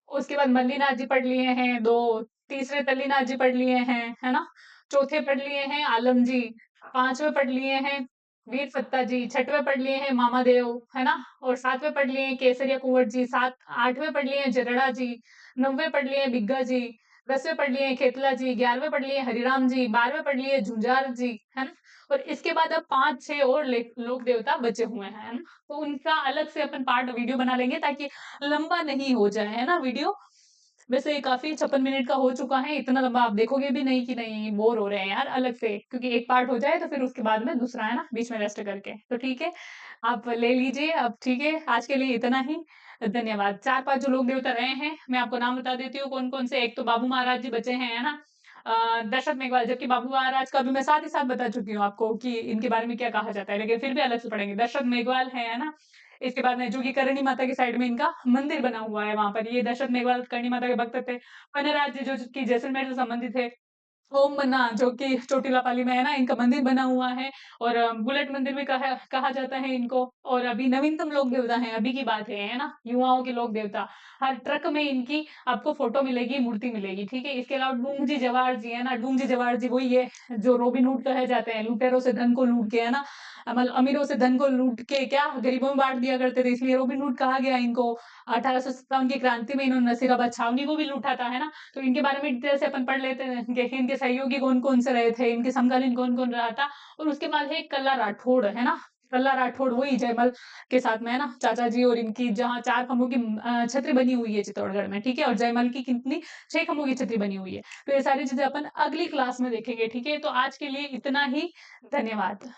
उसके बाद मल्लीनाथ जी पढ़ लिए हैं दो। तीसरे तल्लीनाथ जी पढ़ लिए हैं, है ना। चौथे पढ़ लिए हैं आलम जी। पांचवे पढ़ लिए हैं वीर फत्ता जी। छठवे पढ़ लिए हैं मामा देव, है ना। और सातवें पढ़ लिए हैं केसरिया कुंवर जी। आठवें पढ़ लिए हैं जरड़ा जी। नौवे पढ़ लिए हैं बिग्गा जी। 10वें पढ़ लिए हैं खेतला जी। 11वें पढ़ लिए हैं हरिराम जी। 12वें पढ़ लिए हैं झुंझार जी, है ना। और इसके बाद अब 5-6 और लोक देवता बचे हुए हैं, है ना। तो उनका अलग से अपन पार्ट वीडियो बना लेंगे ताकि लंबा नहीं हो जाए, है ना वीडियो। वैसे ये काफी 56 मिनट का हो चुका है। इतना लंबा आप देखोगे भी नहीं कि नहीं बोर हो रहे हैं यार, अलग से, क्योंकि एक पार्ट हो जाए तो फिर उसके बाद में दूसरा, है ना, बीच में रेस्ट करके। तो ठीक है, आप ले लीजिए अब। ठीक है, आज के लिए इतना ही। धन्यवाद। 4-5 जो लोग देवता रहे हैं मैं आपको नाम बता देती हूँ कौन कौन से। एक तो बाबू महाराज जी बचे हैं, है ना। दशरथ मेघवाल, जबकि बाबू महाराज का भी मैं साथ ही साथ बता चुकी हूँ आपको कि इनके बारे में क्या कहा जाता है, लेकिन फिर भी अलग से पढ़ेंगे। दशरथ मेघवाल है ना। इसके बाद में जो कि करणी माता की साइड में इनका मंदिर बना हुआ है, वहां पर ये दशरथ मेघवाल करणी माता के भक्त थे। वनराज जी जो कि जैसलमेर से संबंधित है। ओम मन्ना जो कि चोटीला पाली में है ना, इनका मंदिर बना हुआ है। और बुलेट मंदिर भी कहा जाता है इनको। और अभी नवीनतम लोक देवता है, अभी की बात है ना, युवाओं के लोक देवता। हर ट्रक में इनकी आपको फोटो मिलेगी, मूर्ति मिलेगी। ठीक है, इसके अलावा डूंगजी जवाहर जी, है ना। डूंगजी जवाहर जी वही है जो रॉबिन हुड कहे जाते हैं, लुटेरों से धन को लूट के, है ना, मतलब अमीरों से धन को लूट के क्या गरीबों में बांट दिया करते थे, इसलिए रॉबिन हुड कहा गया इनको। 1857 की क्रांति में इन्होंने नसीराबाद छावनी को भी लूटा था, है ना। तो इनके बारे में डिटेल से अपन पढ़ लेते हैं कि इनके सहयोगी कौन कौन से रहे थे, इनके समकालीन कौन कौन रहा था। और उसके बाद है कल्ला राठौड़, है ना। कल्ला राठौड़ वही जयमल के साथ में, है ना, चाचा जी। और इनकी जहाँ 4 खंभों की छतरी बनी हुई है चित्तौड़गढ़ में। ठीक है, और जयमल की कितनी? 6 खंभों की छतरी बनी हुई है। तो ये सारी चीजें अपन अगली क्लास में देखेंगे। ठीक है, तो आज के लिए इतना ही। धन्यवाद।